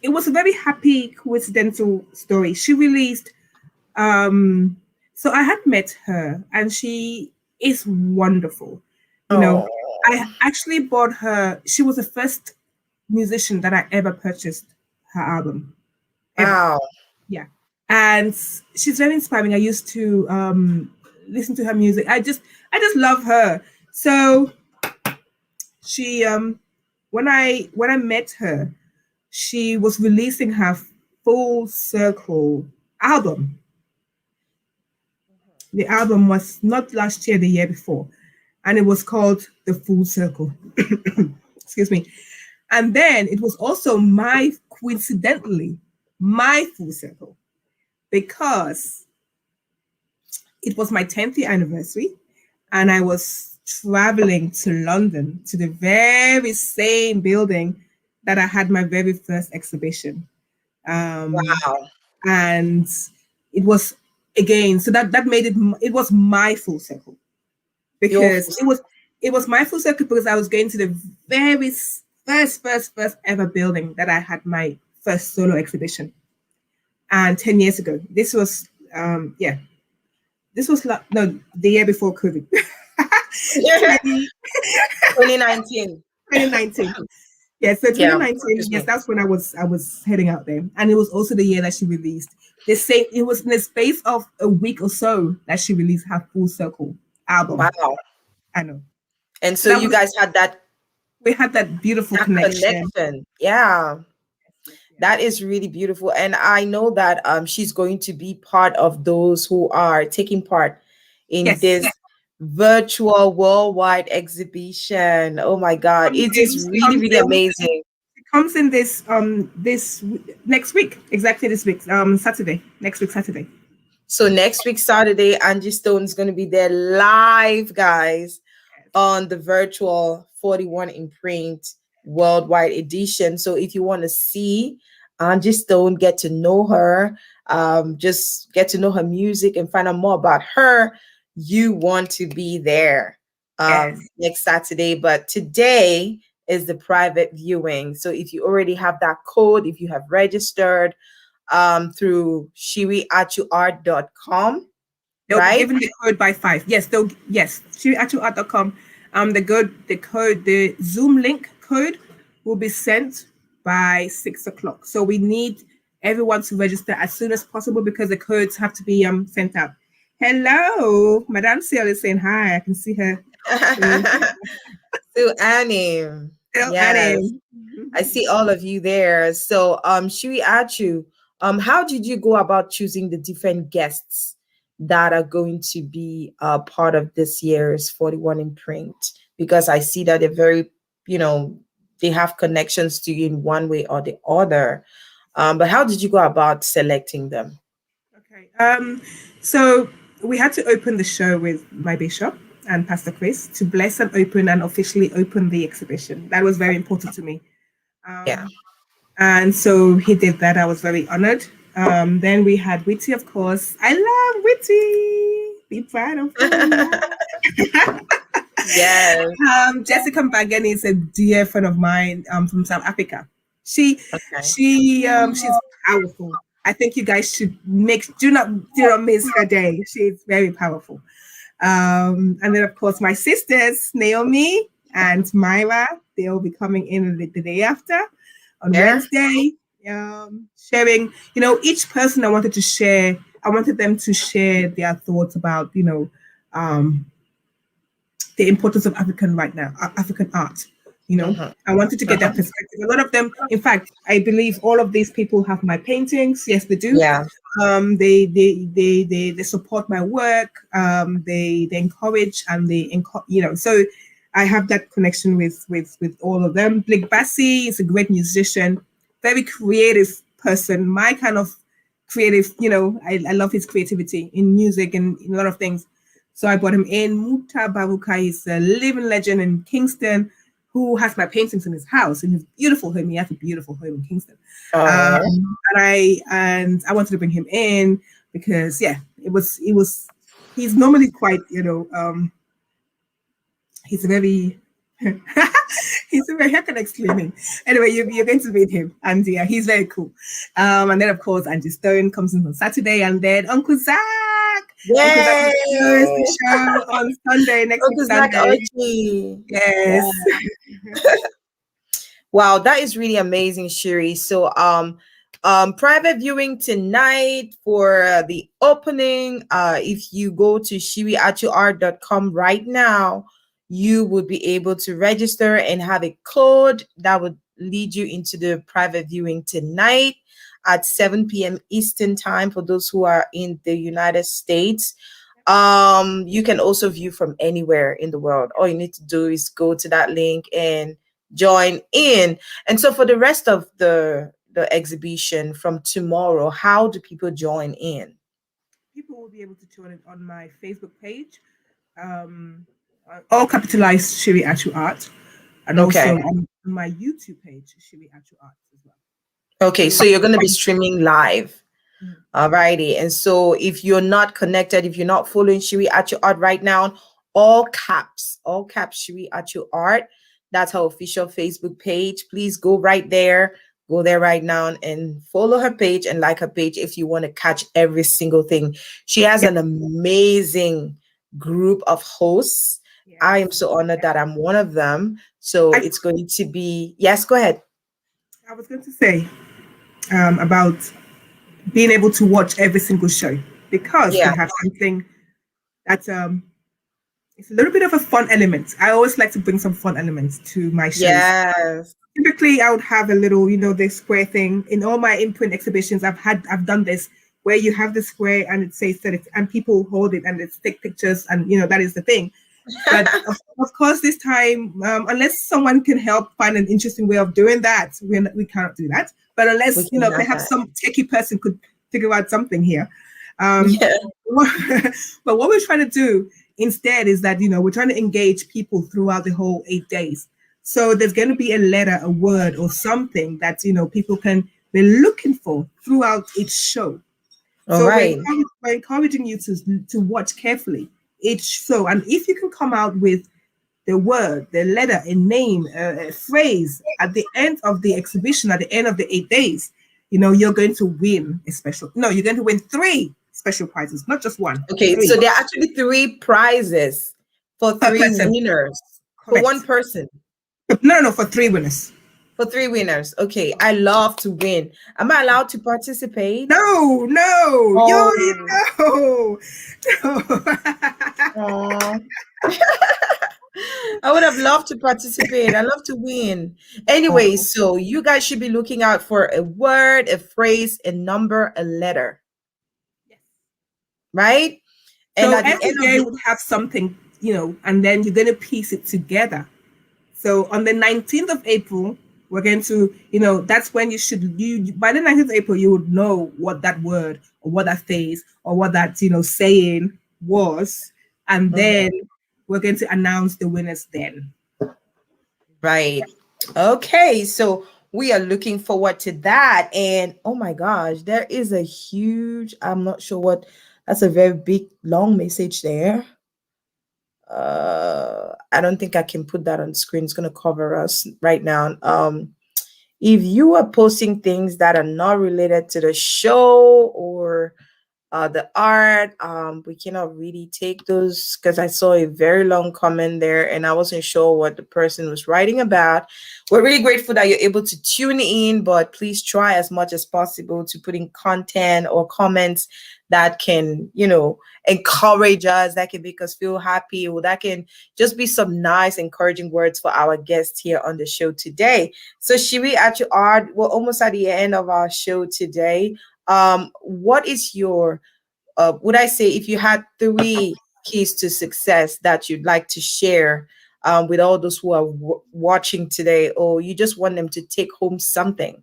was a very happy coincidental story. She released. So I had met her, and she is wonderful. I actually bought her. She was the first musician that I ever purchased her album. Wow. Yeah. And she's very inspiring. I used to listen to her music. I just love her. So she when I met her, she was releasing her Full Circle album. The album was not last year, the year before, and it was called The Full Circle. Excuse me. And then it was also coincidentally my full circle, because it was my 10th year anniversary, and I was traveling to London to the very same building that I had my very first exhibition. Wow. And it was, again, so that made it was my full circle, because it was my full circle because I was going to the very first ever building that I had my first solo exhibition. And 10 years ago, this was the year before COVID. 2019. Yes, so 2019. Yes, that's when I was heading out there, and it was also the year that she released the same. It was in the space of a week or so that she released her Full Circle album. Wow, I know. And so you guys had that. We had that beautiful connection. Yeah. That is really beautiful. And I know that she's going to be part of those who are taking part in this virtual worldwide exhibition. Oh my God, it is really, really amazing. It comes in next week, exactly this week, Saturday, next week Saturday. So next week Saturday, Angie Stone is going to be there live, guys, on the virtual 41 in print worldwide edition. So if you want to see Angie Stone, get to know her, just get to know her music and find out more about her, you want to be there next Saturday. But today is the private viewing. So if you already have that code, if you have registered through shiriachuart.com, they'll be given the code by 5. Yes, shiriachuart.com. The Zoom link code will be sent by 6 o'clock. So we need everyone to register as soon as possible because the codes have to be sent out. Hello, Madame Seal is saying hi. I can see her. So Annie. Yes. I see all of you there. So Shiri Achu, how did you go about choosing the different guests that are going to be part of this year's 41 in print? Because I see that they're very, they have connections to you in one way or the other. But how did you go about selecting them? Okay. So we had to open the show with my bishop and Pastor Chris to bless and open and officially open the exhibition. That was very important to me. And so he did that. I was very honored. Then we had Witty, of course. I love Witty. Be proud of him. Yes. Jessica Mbagen is a dear friend of mine from South Africa. She's powerful. I think you guys should do not miss her day. She's very powerful. And then of course my sisters Naomi and Myra, they'll be coming in the day after on Wednesday. Sharing, each person I wanted them to share their thoughts about, the importance of African art. I wanted to get that perspective. A lot of them, in fact, I believe all of these people have my paintings. Yes, they do. Yeah. They support my work. They encourage and so I have that connection with all of them. Blake Bassi is a great musician, very creative person. My kind of creative, I love his creativity in music and in a lot of things. So I brought him in. Muta Babuka is a living legend in Kingston, who has my paintings in his house, in his beautiful home. He has a beautiful home in Kingston. And I wanted to bring him in because he's normally quite, he's very how can I explain him? Anyway, you're going to meet him, and he's very cool. And then of course Angie Stone comes in on Saturday, and then Uncle Zach. Yay! The show on Sunday next Uncle Sunday. Zach Archie. Yes. Wow, that is really amazing, Shiri. So private viewing tonight for the opening. If you go to shiriachuart.com right now, you would be able to register and have a code that would lead you into the private viewing tonight at 7 p.m. Eastern time for those who are in the United States. You can also view from anywhere in the world. All you need to do is go to that link and join in. And so for the rest of the exhibition from tomorrow, how do people join in? People will be able to join it on my Facebook page, all capitalized Shiri Achu Art, and also on my YouTube page, Shiri Achu Art as well. Okay, so you're going to be streaming live. Alrighty. And so if you're not connected, if you're not following Shiri Achu Art right now, all caps Shiri Achu Art. That's her official Facebook page. Please go right there. Go there right now and follow her page and like her page if you want to catch every single thing. She has an amazing group of hosts. Yes. I am so honored that I'm one of them. So it's going to be, yes, go ahead. I was going to say about being able to watch every single show because we have something that's it's a little bit of a fun element. I always like to bring some fun elements to my shows. Yes. Typically, I would have a little, the square thing. In all my INPRINT exhibitions, I've done this where you have the square and it says that and people hold it and they take pictures, and that is the thing. But of course, this time, unless someone can help find an interesting way of doing that, we cannot do that. But unless perhaps some techie person could figure out something here. Yeah. But what we're trying to do instead is that we're trying to engage people throughout the whole 8 days. So there's going to be a letter, a word, or something that people can be looking for throughout each show. All right. We're encouraging you to watch carefully each show, and if you can come out with the word, the letter, a name, a phrase at the end of the exhibition, at the end of the 8 days, you're going to win a special. No, you're going to win 3 special prizes, not just one. Okay, 3. so there are actually 3 prizes for 3 winners. Correct. For 1 person. No, for 3 winners. For 3 winners. Okay, I love to win. Am I allowed to participate? No. Oh. No. I would have loved to participate. I love to win. Anyway, so you guys should be looking out for a word, a phrase, a number, a letter. Yes. Right? And so at the end of day would have something, and then you're going to piece it together. So on the 19th of April, we're going to, that's when by the 19th of April, you would know what that word or what that phrase or what that, saying was. And then we're going to announce the winners then. Right. Okay. So we are looking forward to that. And oh my gosh, there is a huge, I'm not sure that's a very big, long message there. I don't think I can put that on screen. It's going to cover us right now. If you are posting things that are not related to the show or the art, we cannot really take those, because I saw a very long comment there and I wasn't sure what the person was writing about. We're really grateful that you're able to tune in, but please try as much as possible to put in content or comments that can, encourage us, that can make us feel happy, or that can just be some nice, encouraging words for our guests here on the show today. So Shiri Achu Art, we're almost at the end of our show today. What is your, would I say, if you had 3 keys to success that you'd like to share with all those who are watching today, or you just want them to take home something,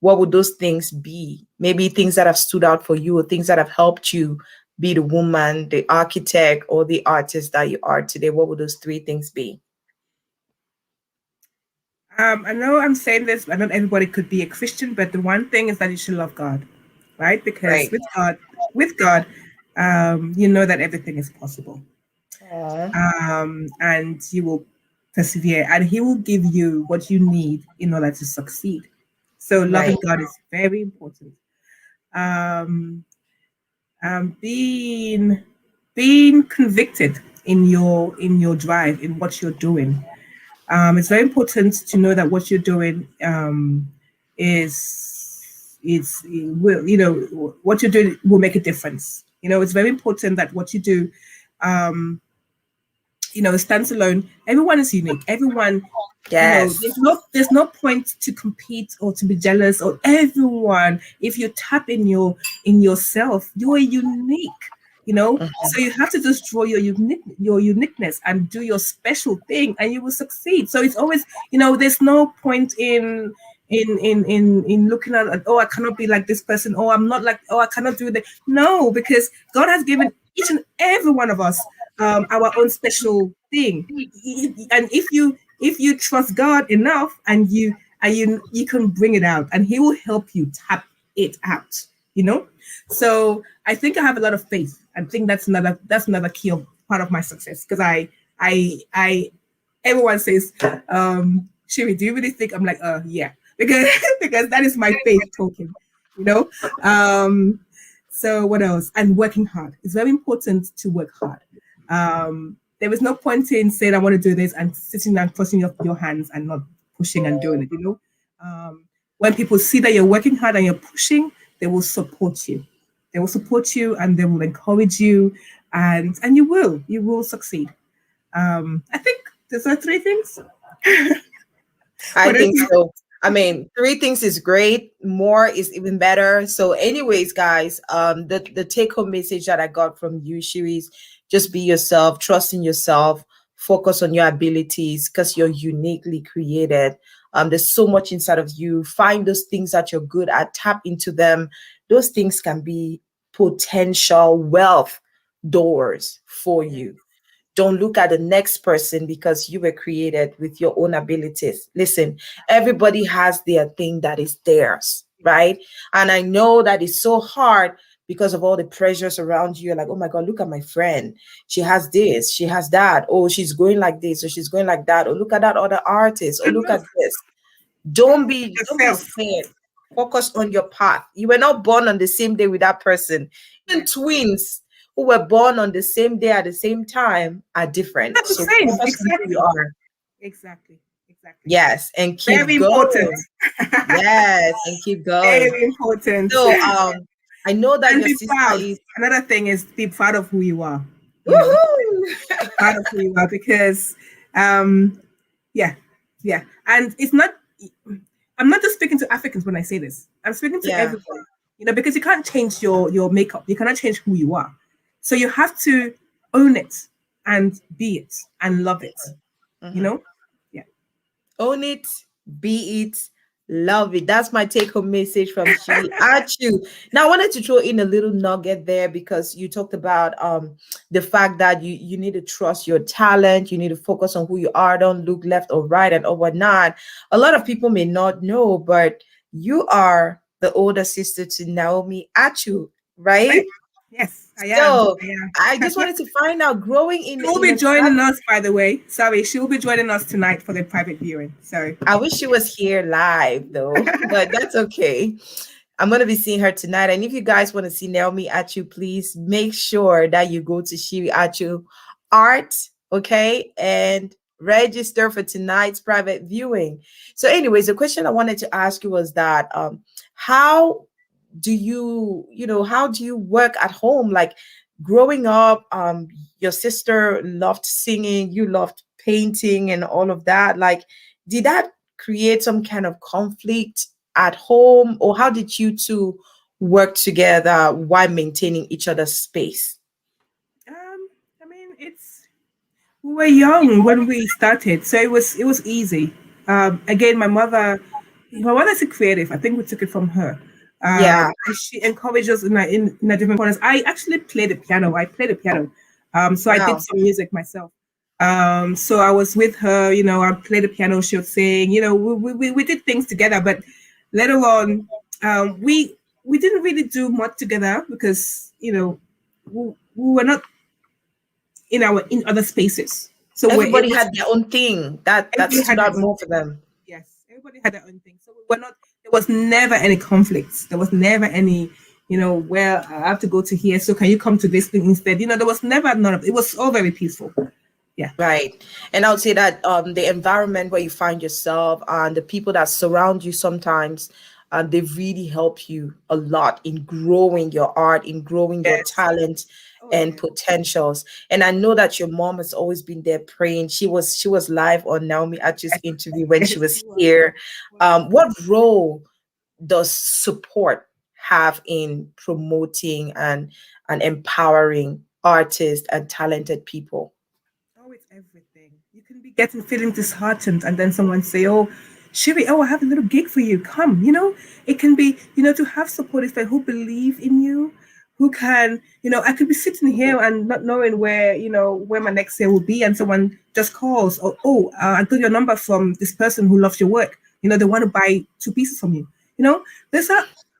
what would those things be? Maybe things that have stood out for you or things that have helped you be the woman, the architect, or the artist that you are today. What would those 3 things be? I know I'm saying this, but not everybody could be a Christian, but the one thing is that you should love God, right? Because with God, you know that everything is possible. And you will persevere, and He will give you what you need in order to succeed. So loving God is very important. Being convicted in your drive, in what you're doing. It's very important to know that what you're doing what you're doing will make a difference. It's very important that what you do, stands alone. Everyone is unique. Everyone, yes. There's no point to compete or to be jealous or everyone. If you tap in yourself, you are unique. So you have to just draw your uniqueness and do your special thing, and you will succeed. So it's always, there's no point in looking at, oh, I cannot be like this person, oh, I'm not like, oh, I cannot do that. No, because God has given each and every one of us our own special thing. And if you trust God enough, and you can bring it out, and He will help you tap it out. So I think I have a lot of faith. I think that's another key of part of my success, because I everyone says, Shiri, do you really think? I'm like, yeah, because that is my faith talking, So what else? And working hard. It's very important to work hard. There is no point in saying I want to do this and sitting and crossing your hands and not pushing and doing it. When people see that you're working hard and you're pushing, they will support you. They will support you and they will encourage you, and you will succeed. I think those are 3 things. I think so. I mean, three things is great. More is even better. So, anyways, guys, the take home message that I got from you, Shiri, is just be yourself, trust in yourself, focus on your abilities because you're uniquely created. There's so much inside of you. Find those things that you're good at, tap into them. Those things can be potential wealth doors for Yeah. you. Don't look at the next person because you were created with your own abilities. Listen, everybody has their thing that is theirs, right? And I know that it's so hard because of all the pressures around you. You're like, oh my God, look at my friend. She has this, she has that. Oh, she's going like this, or she's going like that. Or look at that other artist, or look at this. Don't be Yourself. scared. Focus on your path. You were not born on the same day with that person. Even Yeah. twins who were born on the same day at the same time are different. Not the So same. focus on who you Exactly. are. Exactly. Exactly. Yes, and keep Very important. going. Yes, and keep going. Very important. So I know that And your be sister proud. is Another thing is be proud of who you are. You know, woohoo. proud of who you are because, um, yeah, yeah. And it's not. I'm not just speaking to Africans when I say this. I'm speaking to Yeah. everyone. You know, because you can't change your makeup. You cannot change who you are. So you have to own it and be it and love it. You Mhm. know. Yeah. Own it, be it, love it. That's my take home message from Shiri Achu. Now, I wanted to throw in a little nugget there because you talked about the fact that you need to trust your talent, you need to focus on who you are, don't look left or right and or whatnot. A lot of people may not know, but you are the older sister to Naomi Achu, right? Right? Yes, I am. So I am. I just wanted to find out growing She will in be a joining us, by the way. Sorry, she will be joining us tonight for the private viewing. So, I wish she was here live though, but that's okay. I'm going to be seeing her tonight. And if you guys want to see Naomi Achu, please make sure that you go to Shiri Achu Art, okay, and register for tonight's private viewing. So, anyways, the question I wanted to ask you was that how do how do you work at home? Like growing up, your sister loved singing, you loved painting and all of that. Like, did that create some kind of conflict at home, or how did you two work together while maintaining each other's space? I mean, it's we were young when we started, so it was easy. Again, my mother's a creative. I think we took it from her. Yeah. And she encouraged us in a different corners. I actually play the piano. I play the piano. So I did Wow. some music myself. So I was with her. You know, I played the piano. She would sing. You know, we did things together. But later on, we didn't really do much together because we were not in other spaces. So it Everybody was had their own thing that everybody stood had their out own more for thing. them. Yes, everybody had their own thing. So we were not. There was never any conflicts. There was never any. Well, I have to go to here. So can you come to this thing instead? There was never none of it. Was all very peaceful. Yeah. Right. And I would say that the environment where you find yourself and the people that surround you sometimes, they really help you a lot in growing your art, in growing your Yes. talent Oh and yeah. potentials. And I know that your mom has always been there praying. She was live on Naomi Achu's Yes. interview when she Yes. was It was. here. It was. What role does support have in promoting and empowering artists and talented people? Oh, it's everything. You can be feeling disheartened, and then someone say, "Oh, Shiri, oh, I have a little gig for you. Come." It can be, to have support is like who believe in you, who can, I could be sitting here and not knowing where my next year will be, and someone just calls, or I got your number from this person who loves your work. They want to buy two pieces from you. There's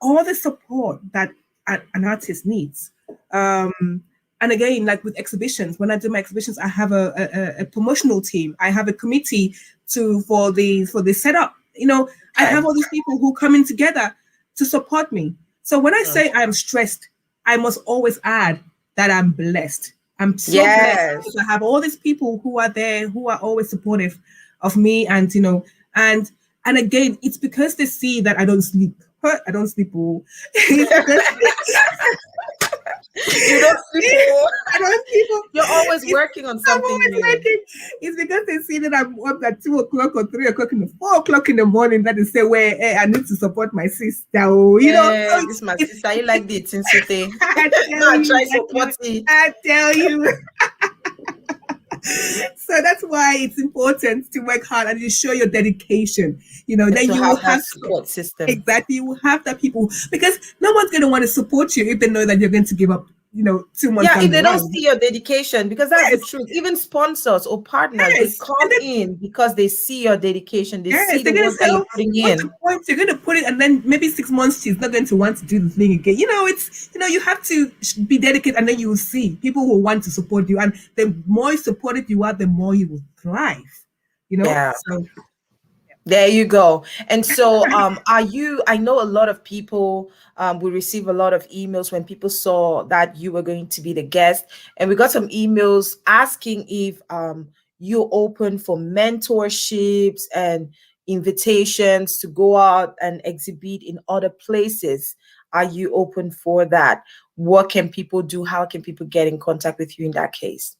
all the support that an artist needs. And again, like with exhibitions, when I do my exhibitions, I have a promotional team. I have a committee for the setup. I Okay. have all these people who come in together to support me. So when I say I'm stressed, I must always add that I'm blessed. I'm so blessed Yes. because I have all these people who are there, who are always supportive of me, and again, it's because they see that I don't sleep. I don't sleep. Oh. It's because You don't sleep. Oh, I don't people. you're always working on I'm something always new. working. It's because they see that I'm up at 2 o'clock or 3 o'clock in the 4 o'clock in the morning that they say, "Well, I need to support my sister." Oh, so This my it's, sister. You like the thing, Sute. I tell I try you, support it. I tell you. So that's why it's important to work hard and you show your dedication. And Then to you will have have that support system. exactly you will have that people because no one's going to want to support you if they know that you're going to give up. 2 months Yeah, down if the they don't line. see your dedication, because that's the Yes, truth. Even sponsors or partners, they yes, and come then in because they see your dedication. They yes, see they're the going to work say, that you're "Oh, putting what's the in. point? You're going to put it, and then maybe 6 months she's not going to want to do the thing again." It's you have to be dedicated, and then you will see people who want to support you, and the more supported you are, the more you will thrive. Yeah. So There you go. And so, I know a lot of people, we receive a lot of emails when people saw that you were going to be the guest. And we got some emails asking if you're open for mentorships and invitations to go out and exhibit in other places. Are you open for that? What can people do? How can people get in contact with you in that case?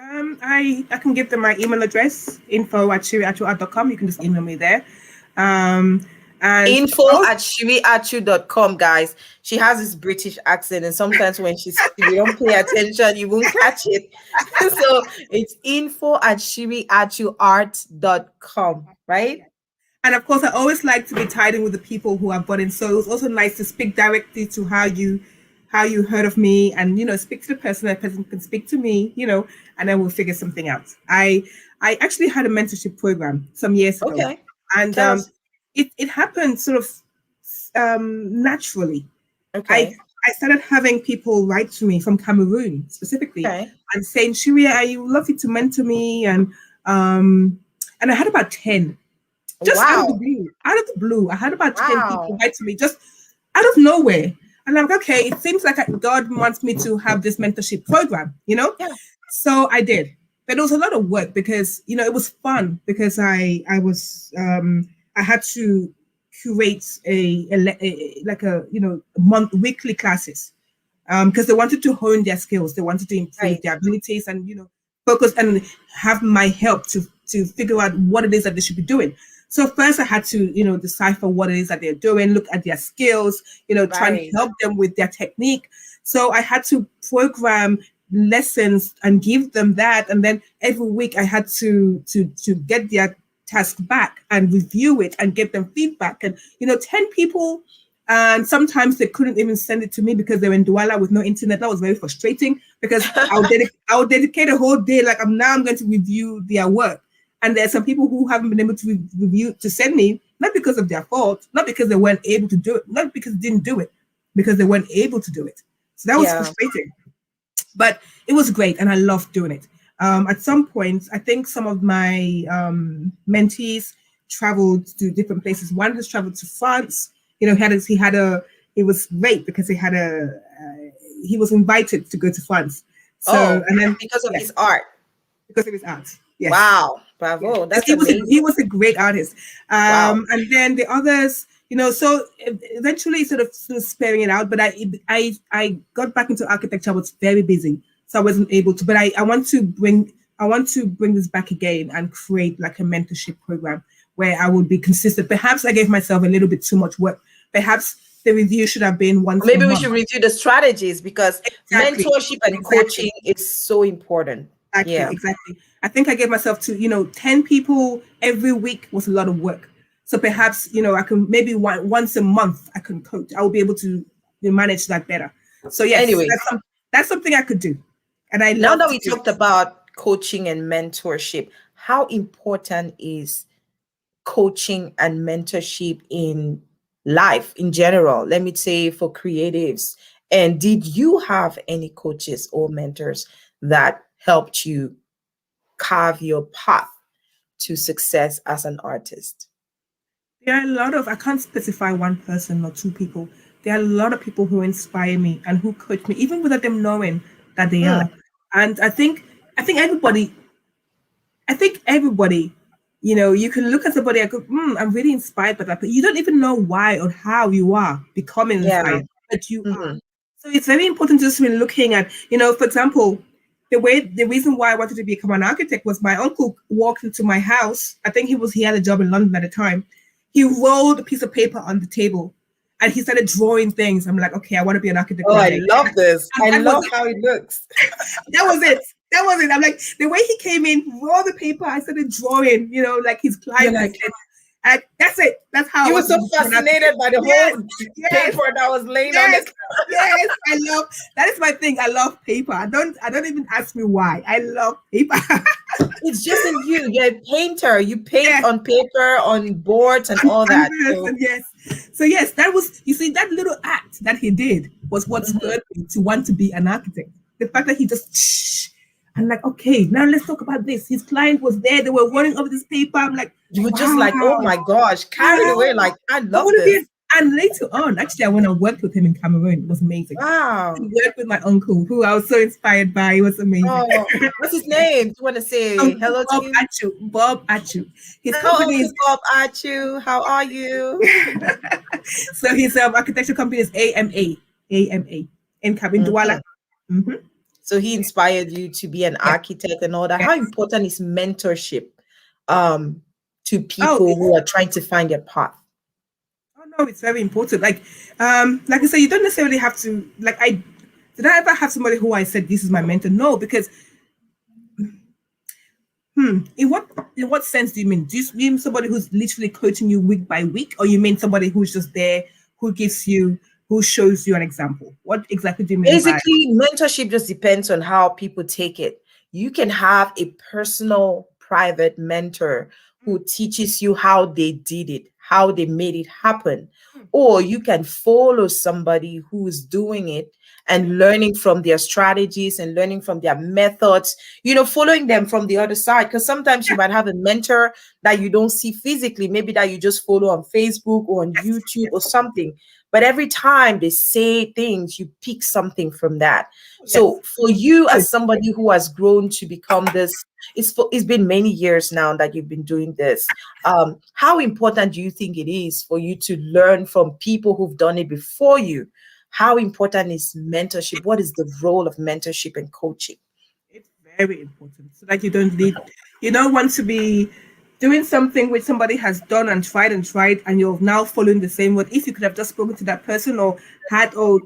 I can give them my email address, info@shiriachuart.com. You can just email me there. Um, and Info also, at shiriachu.com, guys. She has this British accent, and sometimes when we don't pay attention, you won't catch it. So it's info at shiriachuart.com, right? and of course, I always like to be tied in with the people who have bought in. So it's also nice to speak directly to how you heard of me, and speak to the person. That person can speak to me, and then we'll figure something out. I actually had a mentorship program some years ago, Okay. and Tell us. it happened sort of naturally. I Okay. I started having people write to me from Cameroon specifically Okay. and saying, "Shiria, I would love you to mentor me," and I had about 10 just out of the Wow. blue. Out of the blue, I had about 10 people Wow. write to me just out of nowhere. And I'm like, okay, it seems like God wants me to have this mentorship program. Yeah. So I did. But it was a lot of work because, it was fun because I had to curate like a, month, weekly classes because they wanted to hone their skills. They wanted to improve Right. their abilities and, focus and have my help to figure out what it is that they should be doing. So first I had to, decipher what it is that they're doing, look at their skills, try and Right. help them with their technique. So I had to program lessons and give them that. And then every week I had to get their task back and review it and give them feedback. And 10 people, and sometimes they couldn't even send it to me because they were in Douala with no internet. That was very frustrating because I would dedicate a whole day, like I'm going to review their work. And there's some people who haven't been able to review to send me, not because of their fault, not because they weren't able to do it, not because they didn't do it, because they weren't able to do it. So that was Yeah. frustrating. But it was great and I loved doing it. At some point, I think some of my mentees traveled to different places. One has traveled to France. It was great because he was invited to go to France. So, Oh, and then, because of his yes, art. because of his art. Yes. Wow. Yes. Bravo. 'Cause That's he was amazing. a great artist. Wow. And then the others, so eventually sort of sparing it out. But I got back into architecture. I was very busy, so I wasn't able to. But I want to bring this back again and create like a mentorship program where I would be consistent. Perhaps I gave myself a little bit too much work. Perhaps the review should have been once a Maybe we should month. review the strategies because Exactly. mentorship and Exactly. coaching is so important. Exactly, Yeah. exactly. I think I gave myself to, 10 people every week was a lot of work. So perhaps, I can maybe once a month I can coach. I will be able to manage that better. So yes, Anyways, that's something I could do. And I now love that to we do talked it. about coaching and mentorship, how important is coaching and mentorship in life in general? Let me say for creatives. And did you have any coaches or mentors that helped you carve your path to success as an artist? There are a lot of, I can't specify one person or two people. There are a lot of people who inspire me and who coach me, even without them knowing that they Mm, are. And I think everybody, you can look at somebody and go, I'm really inspired by that, but you don't even know why or how you are becoming yeah. inspired, but you are. Mhm. So it's very important just when looking at, for example, the reason why I wanted to become an architect was my uncle walked into my house. I think he had a job in London at the time. He rolled a piece of paper on the table and he started drawing things. I'm like, okay, I want to be an architect Oh, one I day. love this. And I that love was how it looks. that was it. That was it. I'm like, the way he came in, rolled the paper, I started drawing, like his You're client. like, And that's it. That's how you I were was. so fascinated by the Yes, whole yes, paper that was laying on yes, this. yes. I love that is my thing. I love paper. I don't even ask me why. I love paper. It's just in you. You're a painter. You paint Yes, on paper, on boards, and and all that. canvas, So, and yes. So yes, that was, you see, that little act that he did was what mhm. spurred me to want to be an architect. The fact that he just I'm like, okay, now let's talk about this. His client was there, they were running over this paper. I'm like, You were just like, oh wow, my gosh, carried wow. away. Like, I I love want to be this. and later on, actually, I went and worked with him in Cameroon. It was amazing. I Wow. worked with my uncle, who I was so inspired by. It was amazing. Oh, what's his name? Do you want to say Uncle hello to Bob him? Achu. Bob Achu. His Hello, company Uncle is Bob Achu. How are you? so his architecture company is AMA in Cabin Douala. Mhm. Mm-hmm. So he inspired you to be an Yeah. architect and all that. Yes. How important is mentorship um, to Oh, people who are trying to find their path? oh no, it's very important. Like I said, you don't necessarily have to. Did I ever have somebody who I said this is my mentor? No, because in what sense do you mean? Do you mean somebody who's literally coaching you week by week, or you mean somebody who's just there, who shows you an example? What exactly do you mean by? Basically, mentorship just depends on how people take it. You can have a personal, private mentor who teaches you how they did it, how they made it happen. Or you can follow somebody who is doing it and learning from their strategies and learning from their methods, following them from the other side. Because sometimes you might have a mentor that you don't see physically, maybe that you just follow on Facebook or on YouTube or something. But every time they say things, you pick something from that. Yes. So for you Oh, as somebody who has grown to become this, it's been many years now that you've been doing this. How important do you think it is for you to learn from people who've done it before you? How important is mentorship? What is the role of mentorship and coaching? it's very important. So that you don't want to be doing something which somebody has done and tried, and you're now following the same word. If you could have just spoken to that person or had or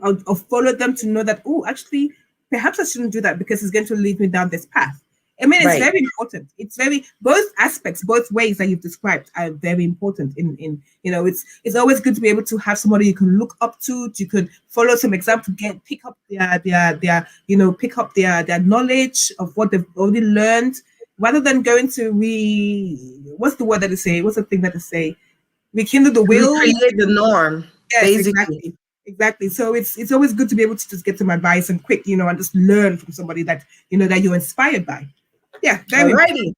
followed them to know that, oh, actually, perhaps I shouldn't do that because it's going to lead me down this path. I mean, it's Right. very important. It's very both aspects, both ways that you've described are very important. It's always good to be able to have somebody you can look up to. You could follow some example, pick up pick up their knowledge of what they've already learned, rather than going to what's the word that they say? What's the thing that they say? Rekindle the will. Recreate the norm, Yes, basically. exactly. Exactly. So it's always good to be able to just get some advice and quick, and just learn from somebody that that you're inspired by. Yeah, very important. Alrighty.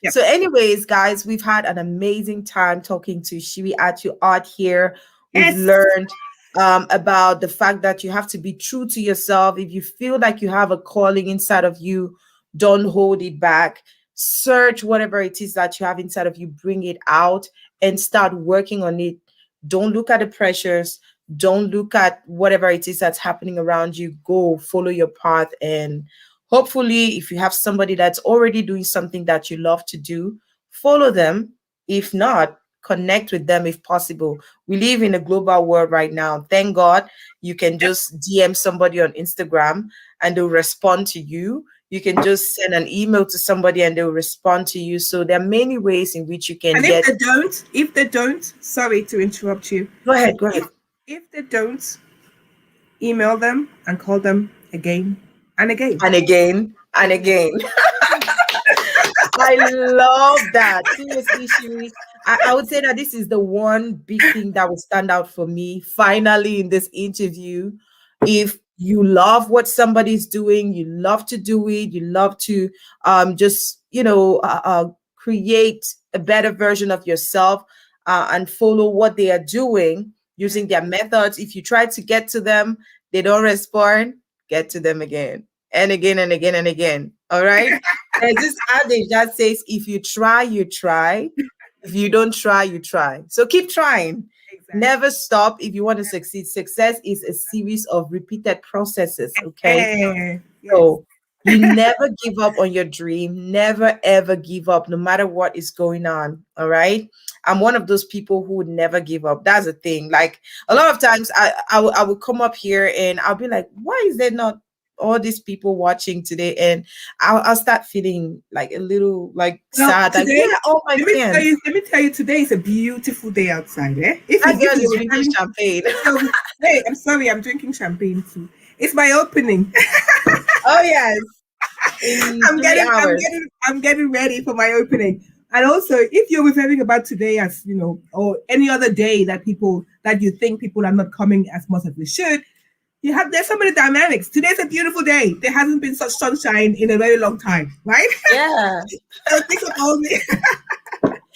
Yep. So, anyways, guys, we've had an amazing time talking to Shiri Achu Art here. We've Yes. learned about the fact that you have to be true to yourself. If you feel like you have a calling inside of you, don't hold it back. Search whatever it is that you have inside of you, bring it out and start working on it. Don't look at the pressures. Don't look at whatever it is that's happening around you. Go follow your path, and hopefully, if you have somebody that's already doing something that you love to do, follow them. If not, connect with them if possible. We live in a global world right now. Thank God you can just DM somebody on Instagram and they'll respond to you. You can just send an email to somebody and they'll respond to you. So there are many ways in which you can And get. if they don't, sorry to interrupt you. Go ahead, go ahead. If they don't, email them and call them again and again. And again and again. I love that. Seriously, Shiri. I would say that this is the one big thing that will stand out for me finally in this interview. If you love what somebody's doing, you love to do it, you love to just, create a better version of yourself and follow what they are doing using their methods. If you try to get to them, they don't respond, get to them again and again and again and again. All right. There's this adage that says, if you try, you try. If you don't try, you try. So keep trying. Never stop if you want to succeed. Success is a series of repeated processes. Okay. Yes. So you never give up on your dream. Never ever give up, no matter what is going on. All right. I'm one of those people who would never give up. That's the thing. Like a lot of times I would come up here and I'll be like, why is there not all these people watching today? And I'll start feeling like a little like Well, sad. Like, today, where are all my fans? let me tell you, today is a beautiful day outside. Eh? That If girl you is were drinking having, champagne. hey, I'm sorry, I'm drinking champagne too. It's my opening. Oh yes. In 3 hours. I'm getting ready for my opening. And also, if you're referring about today as or any other day that you think people are not coming as much as they should, there's so many dynamics. Today's a beautiful day. There hasn't been such sunshine in a very long time, right? Yeah. So think about me.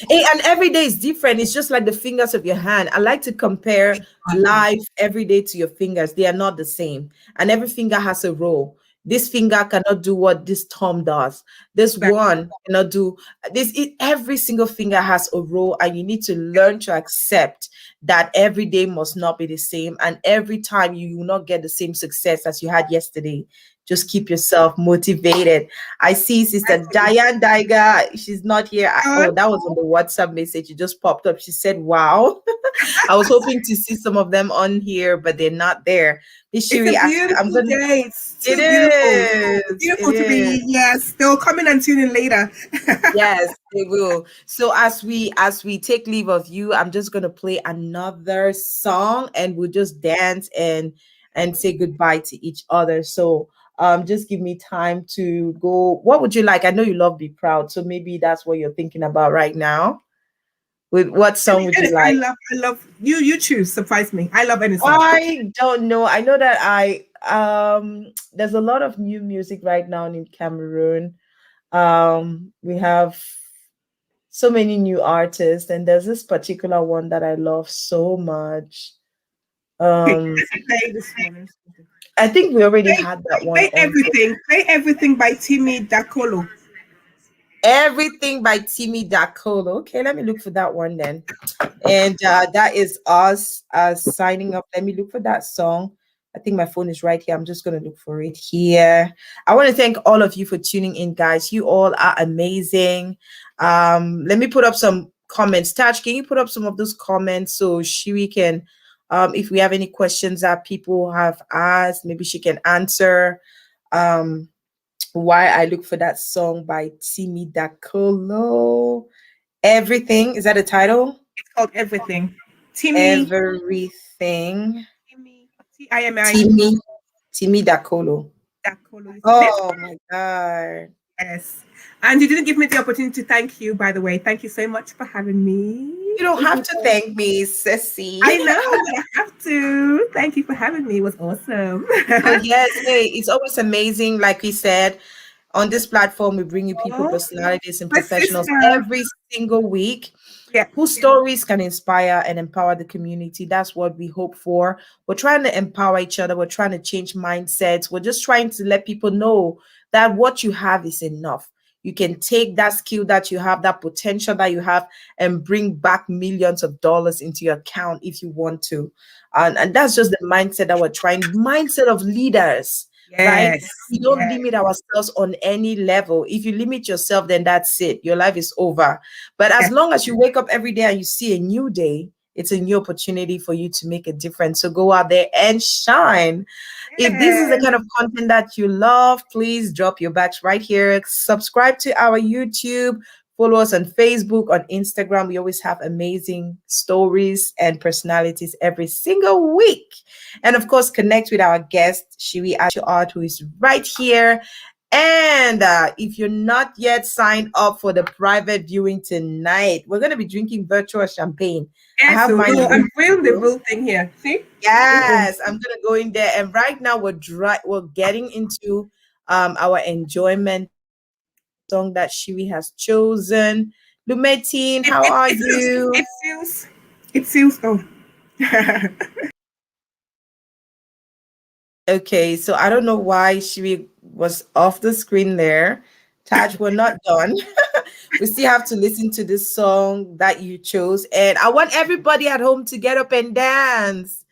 And every day is different. It's just like the fingers of your hand. I like to compare life every day to your fingers. They are not the same. And every finger has a role. This finger cannot do what this thumb does. This one cannot do this. Every single finger has a role, and you need to learn to accept that every day must not be the same. And every time you will not get the same success as you had yesterday. Just keep yourself motivated. I see Sister Diane Daiga. She's not here. Oh, that was on the WhatsApp message. It just popped up. She said, wow. I was hoping to see some of them on here, but they're not there. It's a beautiful day. It's too beautiful. Beautiful to be. Yes, they'll come in and tune in later. Yes, they will. So as we take leave of you, I'm just gonna play another song and we'll just dance and say goodbye to each other. So just give me time to go. What would you like? I know you love Be Proud, so maybe that's what you're thinking about right now. With what song would you like? I love you. You choose. Surprise me. I love any song. I don't know. I know that there's a lot of new music right now in Cameroon. We have so many new artists, and there's this particular one that I love so much. Okay, Um, let's play this one. I think we already had that one Play on here. everything. Play everything by Timmy Dakolo. Everything by Timmy Dakolo. Okay, let me look for that one then. And that is us signing up. Let me look for that song. I think my phone is right here. I'm just going to look for it here. I want to thank all of you for tuning in, guys. You all are amazing. Let me put up some comments. Taj, can you put up some of those comments so Shiri can, if we have any questions that people have asked, maybe she can answer. Why I look for that song by Timmy Dakolo. Everything. Is that a title? It's called Everything. Timmy. Everything. Timmy. Timi. Timmy Dakolo. Dakolo. Oh my God. Yes. And you didn't give me the opportunity to thank you, by the way. Thank you so much for having me. You don't have to thank me, Sissy. I know, but I have to. Thank you for having me. It was awesome. Oh, yes. Hey, it's always amazing. Like we said, on this platform, we bring you people, personalities, and My professionals sister. every single week. Yeah. Whose stories can inspire and empower the community. That's what we hope for. We're trying to empower each other. We're trying to change mindsets. We're just trying to let people know that what you have is enough. You can take that skill that you have, that potential that you have, and bring back millions of dollars into your account if you want to. And that's just the mindset that we're trying, mindset of leaders. Right? Yes. We don't limit ourselves on any level. If you limit yourself, then that's it. Your life is over. But as long as you wake up every day and you see a new day, it's a new opportunity for you to make a difference. So go out there and shine. If this is the kind of content that you love, please drop your bags right here. Subscribe to our YouTube. Follow us on Facebook, on Instagram. We always have amazing stories and personalities every single week. And of course, connect with our guest, Shiri Achu Art, who is right here. And if you're not yet signed up for the private viewing tonight, we're going to be drinking virtual champagne. I have my I'm real the real thing here. See? Yes, I'm going to go in there. And right now we're getting into our enjoyment song that Shiri has chosen. Lumetine, how are you? It feels. Oh. Okay, so I don't know why Shiri was off the screen there. Taj, we're not done. We still have to listen to this song that you chose. And I want everybody at home to get up and dance.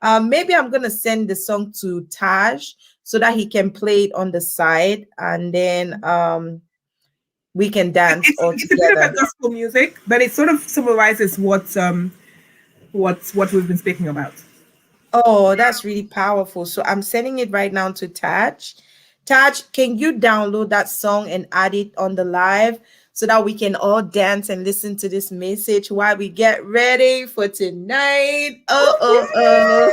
Maybe I'm gonna send the song to Taj so that he can play it on the side, and then we can dance all It's a bit of a together. gospel music, but it sort of summarizes what we've been speaking about. Oh, that's really powerful. So I'm sending it right now to Taj. Taj, can you download that song and add it on the live so that we can all dance and listen to this message while we get ready for tonight? So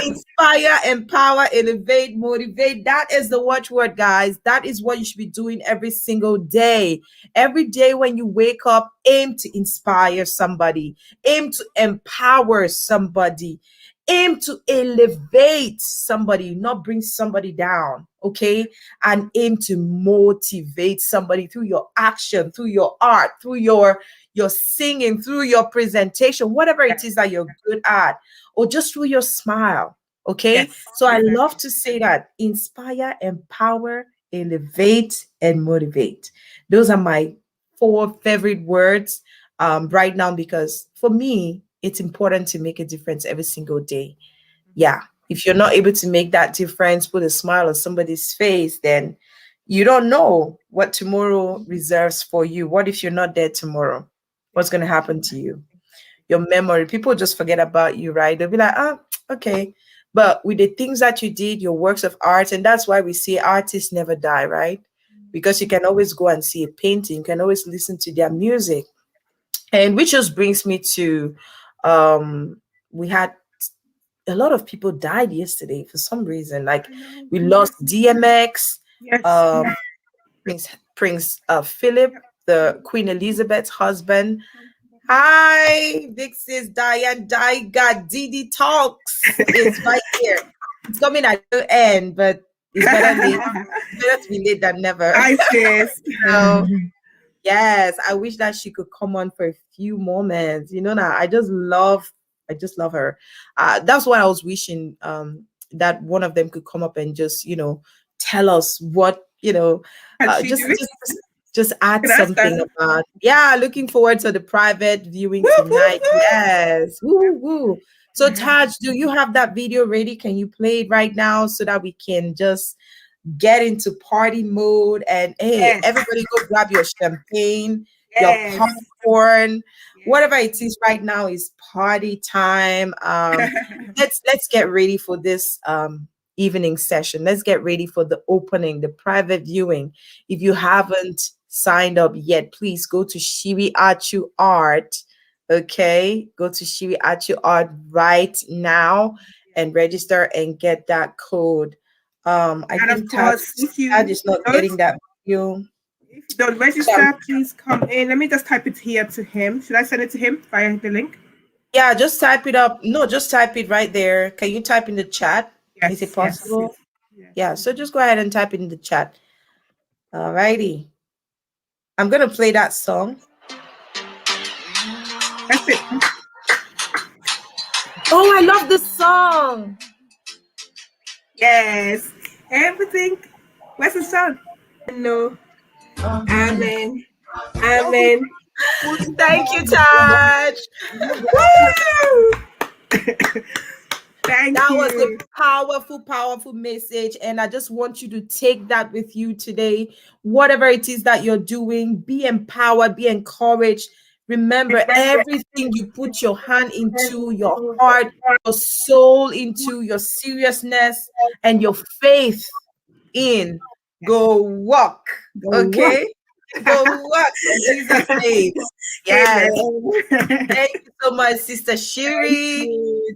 inspire, empower, elevate, motivate. That is the watchword, guys. That is what you should be doing every single day. Every day when you wake up, aim to inspire somebody, aim to empower somebody, aim to elevate somebody, not bring somebody down. Okay. And aim to motivate somebody through your action, through your art, through your singing, through your presentation, whatever it is that you're good at, or just through your smile. Okay. Yes. So I love to say that: inspire, empower, elevate, and motivate. Those are my 4 favorite words right now, because for me, it's important to make a difference every single day. Yeah. If you're not able to make that difference, put a smile on somebody's face, then you don't know what tomorrow reserves for you. What if you're not there tomorrow? What's going to happen to you? Your memory, people just forget about you, right? They'll be like, oh, okay. But with the things that you did, your works of art, and that's why we say artists never die, right? Because you can always go and see a painting, you can always listen to their music. And which just brings me to we had a lot of people died yesterday for some reason. Like we lost DMX, Yes. um, Prince Philip, the Queen Elizabeth's husband. Hi, this is Diane Daiga. Didi Talks is right here. It's coming at the end, but it's better to be late than never. I sis. So, yes, I wish that she could come on for a few moments. You know, now I just love her. That's why I was wishing that one of them could come up and just, tell us what, Can she just do it? just add Can I ask something that? about. Yeah, looking forward to the private viewing tonight. Yes. Woo, woo, woo. So Taj, do you have that video ready? Can you play it right now so that we can just get into party mode? And hey, Yes. everybody go grab your champagne, your Yes. popcorn, whatever it is right now is party time. Let's get ready for this evening session. Let's get ready for the opening, the private viewing. If you haven't signed up yet, please go to Shiri Achu Art. Okay, go to Shiri Achu Art right now and register and get that code. I And of think Tad course, if you is not getting that video. don't register, please come in. Let me just type it here to him. Should I send it to him via the link? Yeah, just type it up. No, just type it right there. Can you type in the chat? Yes. Is it possible? Yes. Yeah, so just go ahead and type it in the chat. All righty. I'm going to play that song. That's it. Oh, I love this song. Yes. Everything. Where's the song? No. Amen. Amen. Thank you, Taj. Woo! Thank That you. was a powerful, powerful message. And I just want you to take that with you today. Whatever it is that you're doing, be empowered, be encouraged. Remember, everything you put your hand into, your heart, your soul into, your seriousness, and your faith in, go walk. Okay? Go work in Jesus' name. Yes. Thank you so much, Sister Shiri.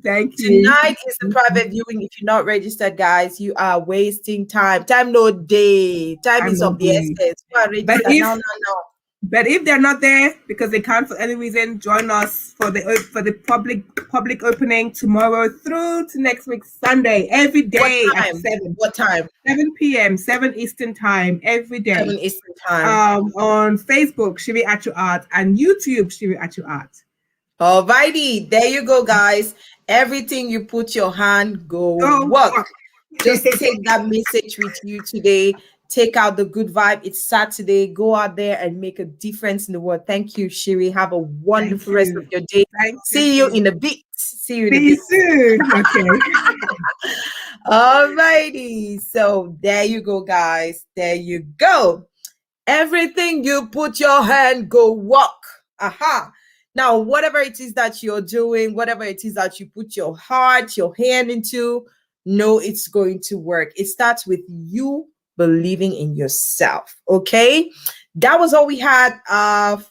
Thank you. Tonight is the private viewing. If you're not registered, guys, you are wasting time. Time no day. Time is of the essence. You are registered now. But if they're not there because they can't for any reason, join us for the public opening tomorrow through to next week Sunday every day at 7. What time? 7 p.m. 7 Eastern time every day. 7 Eastern time. On Facebook, Shiri Achu Art, and YouTube, Shiri Achu Art. Alrighty, there you go, guys. Everything you put your hand, go work. Just take that message with you today. Take out the good vibe. It's Saturday. Go out there and make a difference in the world. Thank you, Shiri. Have a Thank wonderful rest of you. your day. Thank See you you. in a bit. See you in a See you bit. soon. Okay. Alrighty. So there you go, guys. There you go. Everything you put your hand, go walk. Aha. Now, whatever it is that you're doing, whatever it is that you put your heart, your hand into, know it's going to work. It starts with you believing in yourself. Okay. That was all we had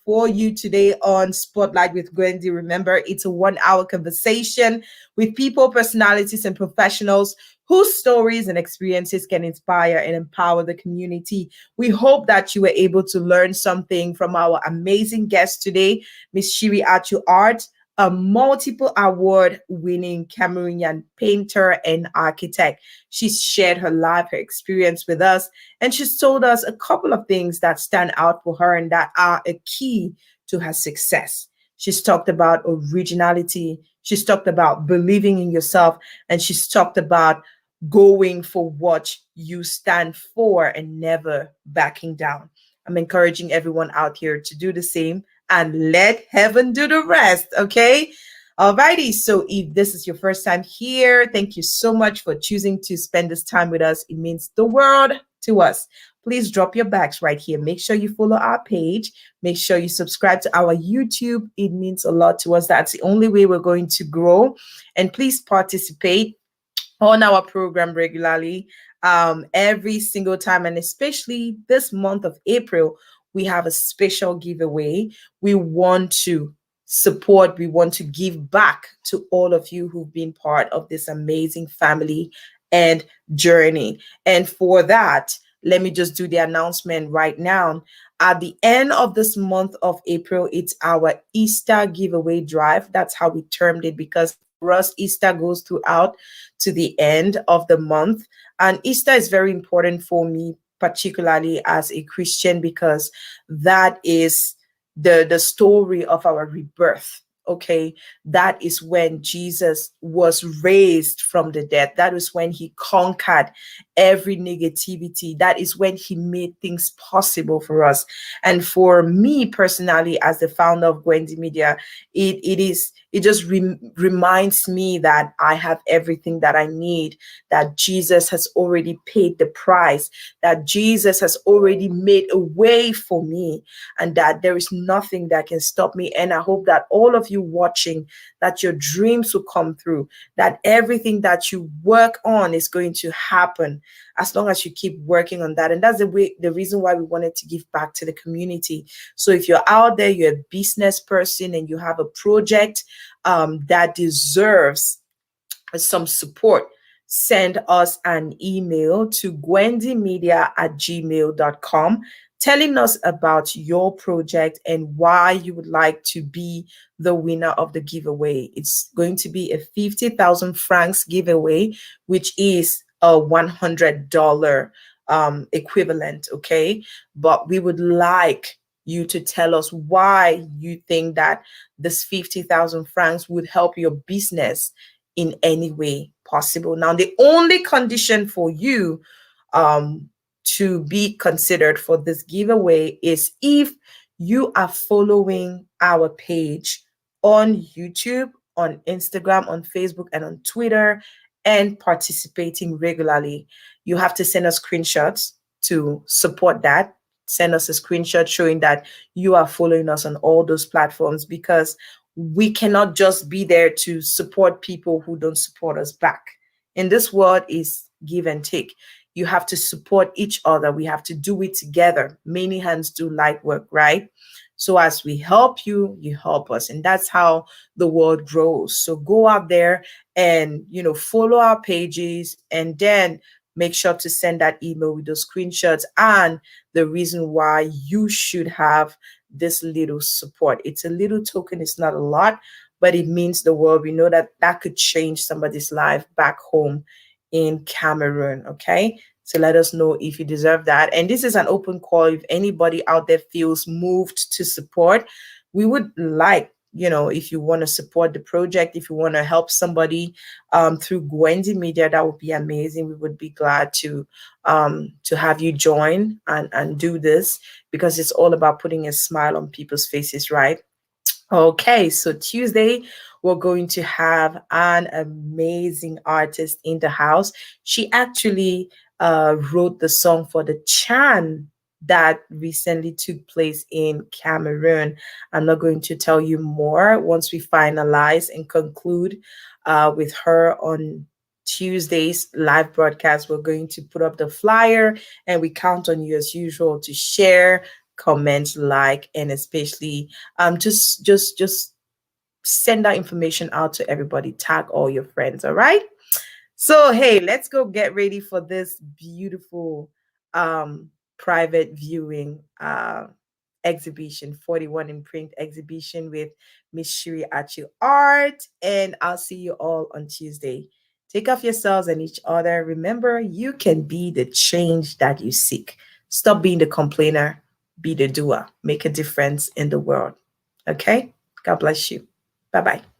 for you today on Spotlight with Gwendy. Remember, it's a 1 hour conversation with people, personalities, and professionals whose stories and experiences can inspire and empower the community. We hope that you were able to learn something from our amazing guest today, Miss Shiri Achu Art, a multiple award winning Cameroonian painter and architect. She's shared her life, her experience with us, and she's told us a couple of things that stand out for her and that are a key to her success. She's talked about originality. She's talked about believing in yourself, and she's talked about going for what you stand for and never backing down. I'm encouraging everyone out here to do the same and let heaven do the rest. Okay. Alrighty. So if this is your first time here, thank you so much for choosing to spend this time with us. It means the world to us. Please drop your bags right here. Make sure you follow our page. Make sure you subscribe to our YouTube. It means a lot to us. That's the only way we're going to grow. And please participate on our program regularly, every single time, and especially this month of April. We have a special giveaway. We want to support, we want to give back to all of you who've been part of this amazing family and journey. And for that, let me just do the announcement right now. At the end of this month of April, it's our Easter giveaway drive. That's how we termed it, because for us, Easter goes throughout to the end of the month. And Easter is very important for me, particularly as a Christian, because that is the story of our rebirth. Okay, that is when Jesus was raised from the dead. That is when he conquered every negativity. That is when he made things possible for us. And for me personally, as the founder of Gwendy Media, it just reminds me that I have everything that I need, that Jesus has already paid the price, that Jesus has already made a way for me, and that there is nothing that can stop me. And I hope that all of you watching, that your dreams will come through, that everything that you work on is going to happen as long as you keep working on that. And that's the reason why we wanted to give back to the community. So if you're out there, you're a business person and you have a project that deserves some support, send us an email to gwendymedia@gmail.com telling us about your project and why you would like to be the winner of the giveaway. It's going to be a 50,000 francs giveaway, which is a $100 equivalent. Okay. But we would like you to tell us why you think that this 50,000 francs would help your business in any way possible. Now, the only condition for you to be considered for this giveaway is if you are following our page on YouTube, on Instagram, on Facebook, and on Twitter, and participating regularly. You have to send us screenshots to support that. Send us a screenshot showing that you are following us on all those platforms, because we cannot just be there to support people who don't support us back. In this world is give and take. You have to support each other. We have to do it together. Many hands do light work, right? So as we help you, you help us. And that's how the world grows. So go out there and, follow our pages, and then make sure to send that email with those screenshots and the reason why you should have this little support. It's a little token. It's not a lot, but it means the world. We know that could change somebody's life back home in Cameroon. Okay. So let us know if you deserve that. And this is an open call. If anybody out there feels moved to support, we would like if you want to support the project, if you want to help somebody through Gwendy Media, that would be amazing. We would be glad to have you join and do this, because it's all about putting a smile on people's faces, right? Okay, so Tuesday, we're going to have an amazing artist in the house. She actually wrote the song for the Chan that recently took place in Cameroon. I'm not going to tell you more. Once we finalize and conclude with her on Tuesday's live broadcast, we're going to put up the flyer, and we count on you as usual to share, comment, like, and especially just send that information out to everybody. Tag all your friends. All right. So hey, let's go get ready for this beautiful private viewing exhibition, 41 in print exhibition with Miss Shiri Achu Art. And I'll see you all on Tuesday. Take off yourselves and each other. Remember, you can be the change that you seek. Stop being the complainer, be the doer. Make a difference in the world. Okay? God bless you. Bye bye.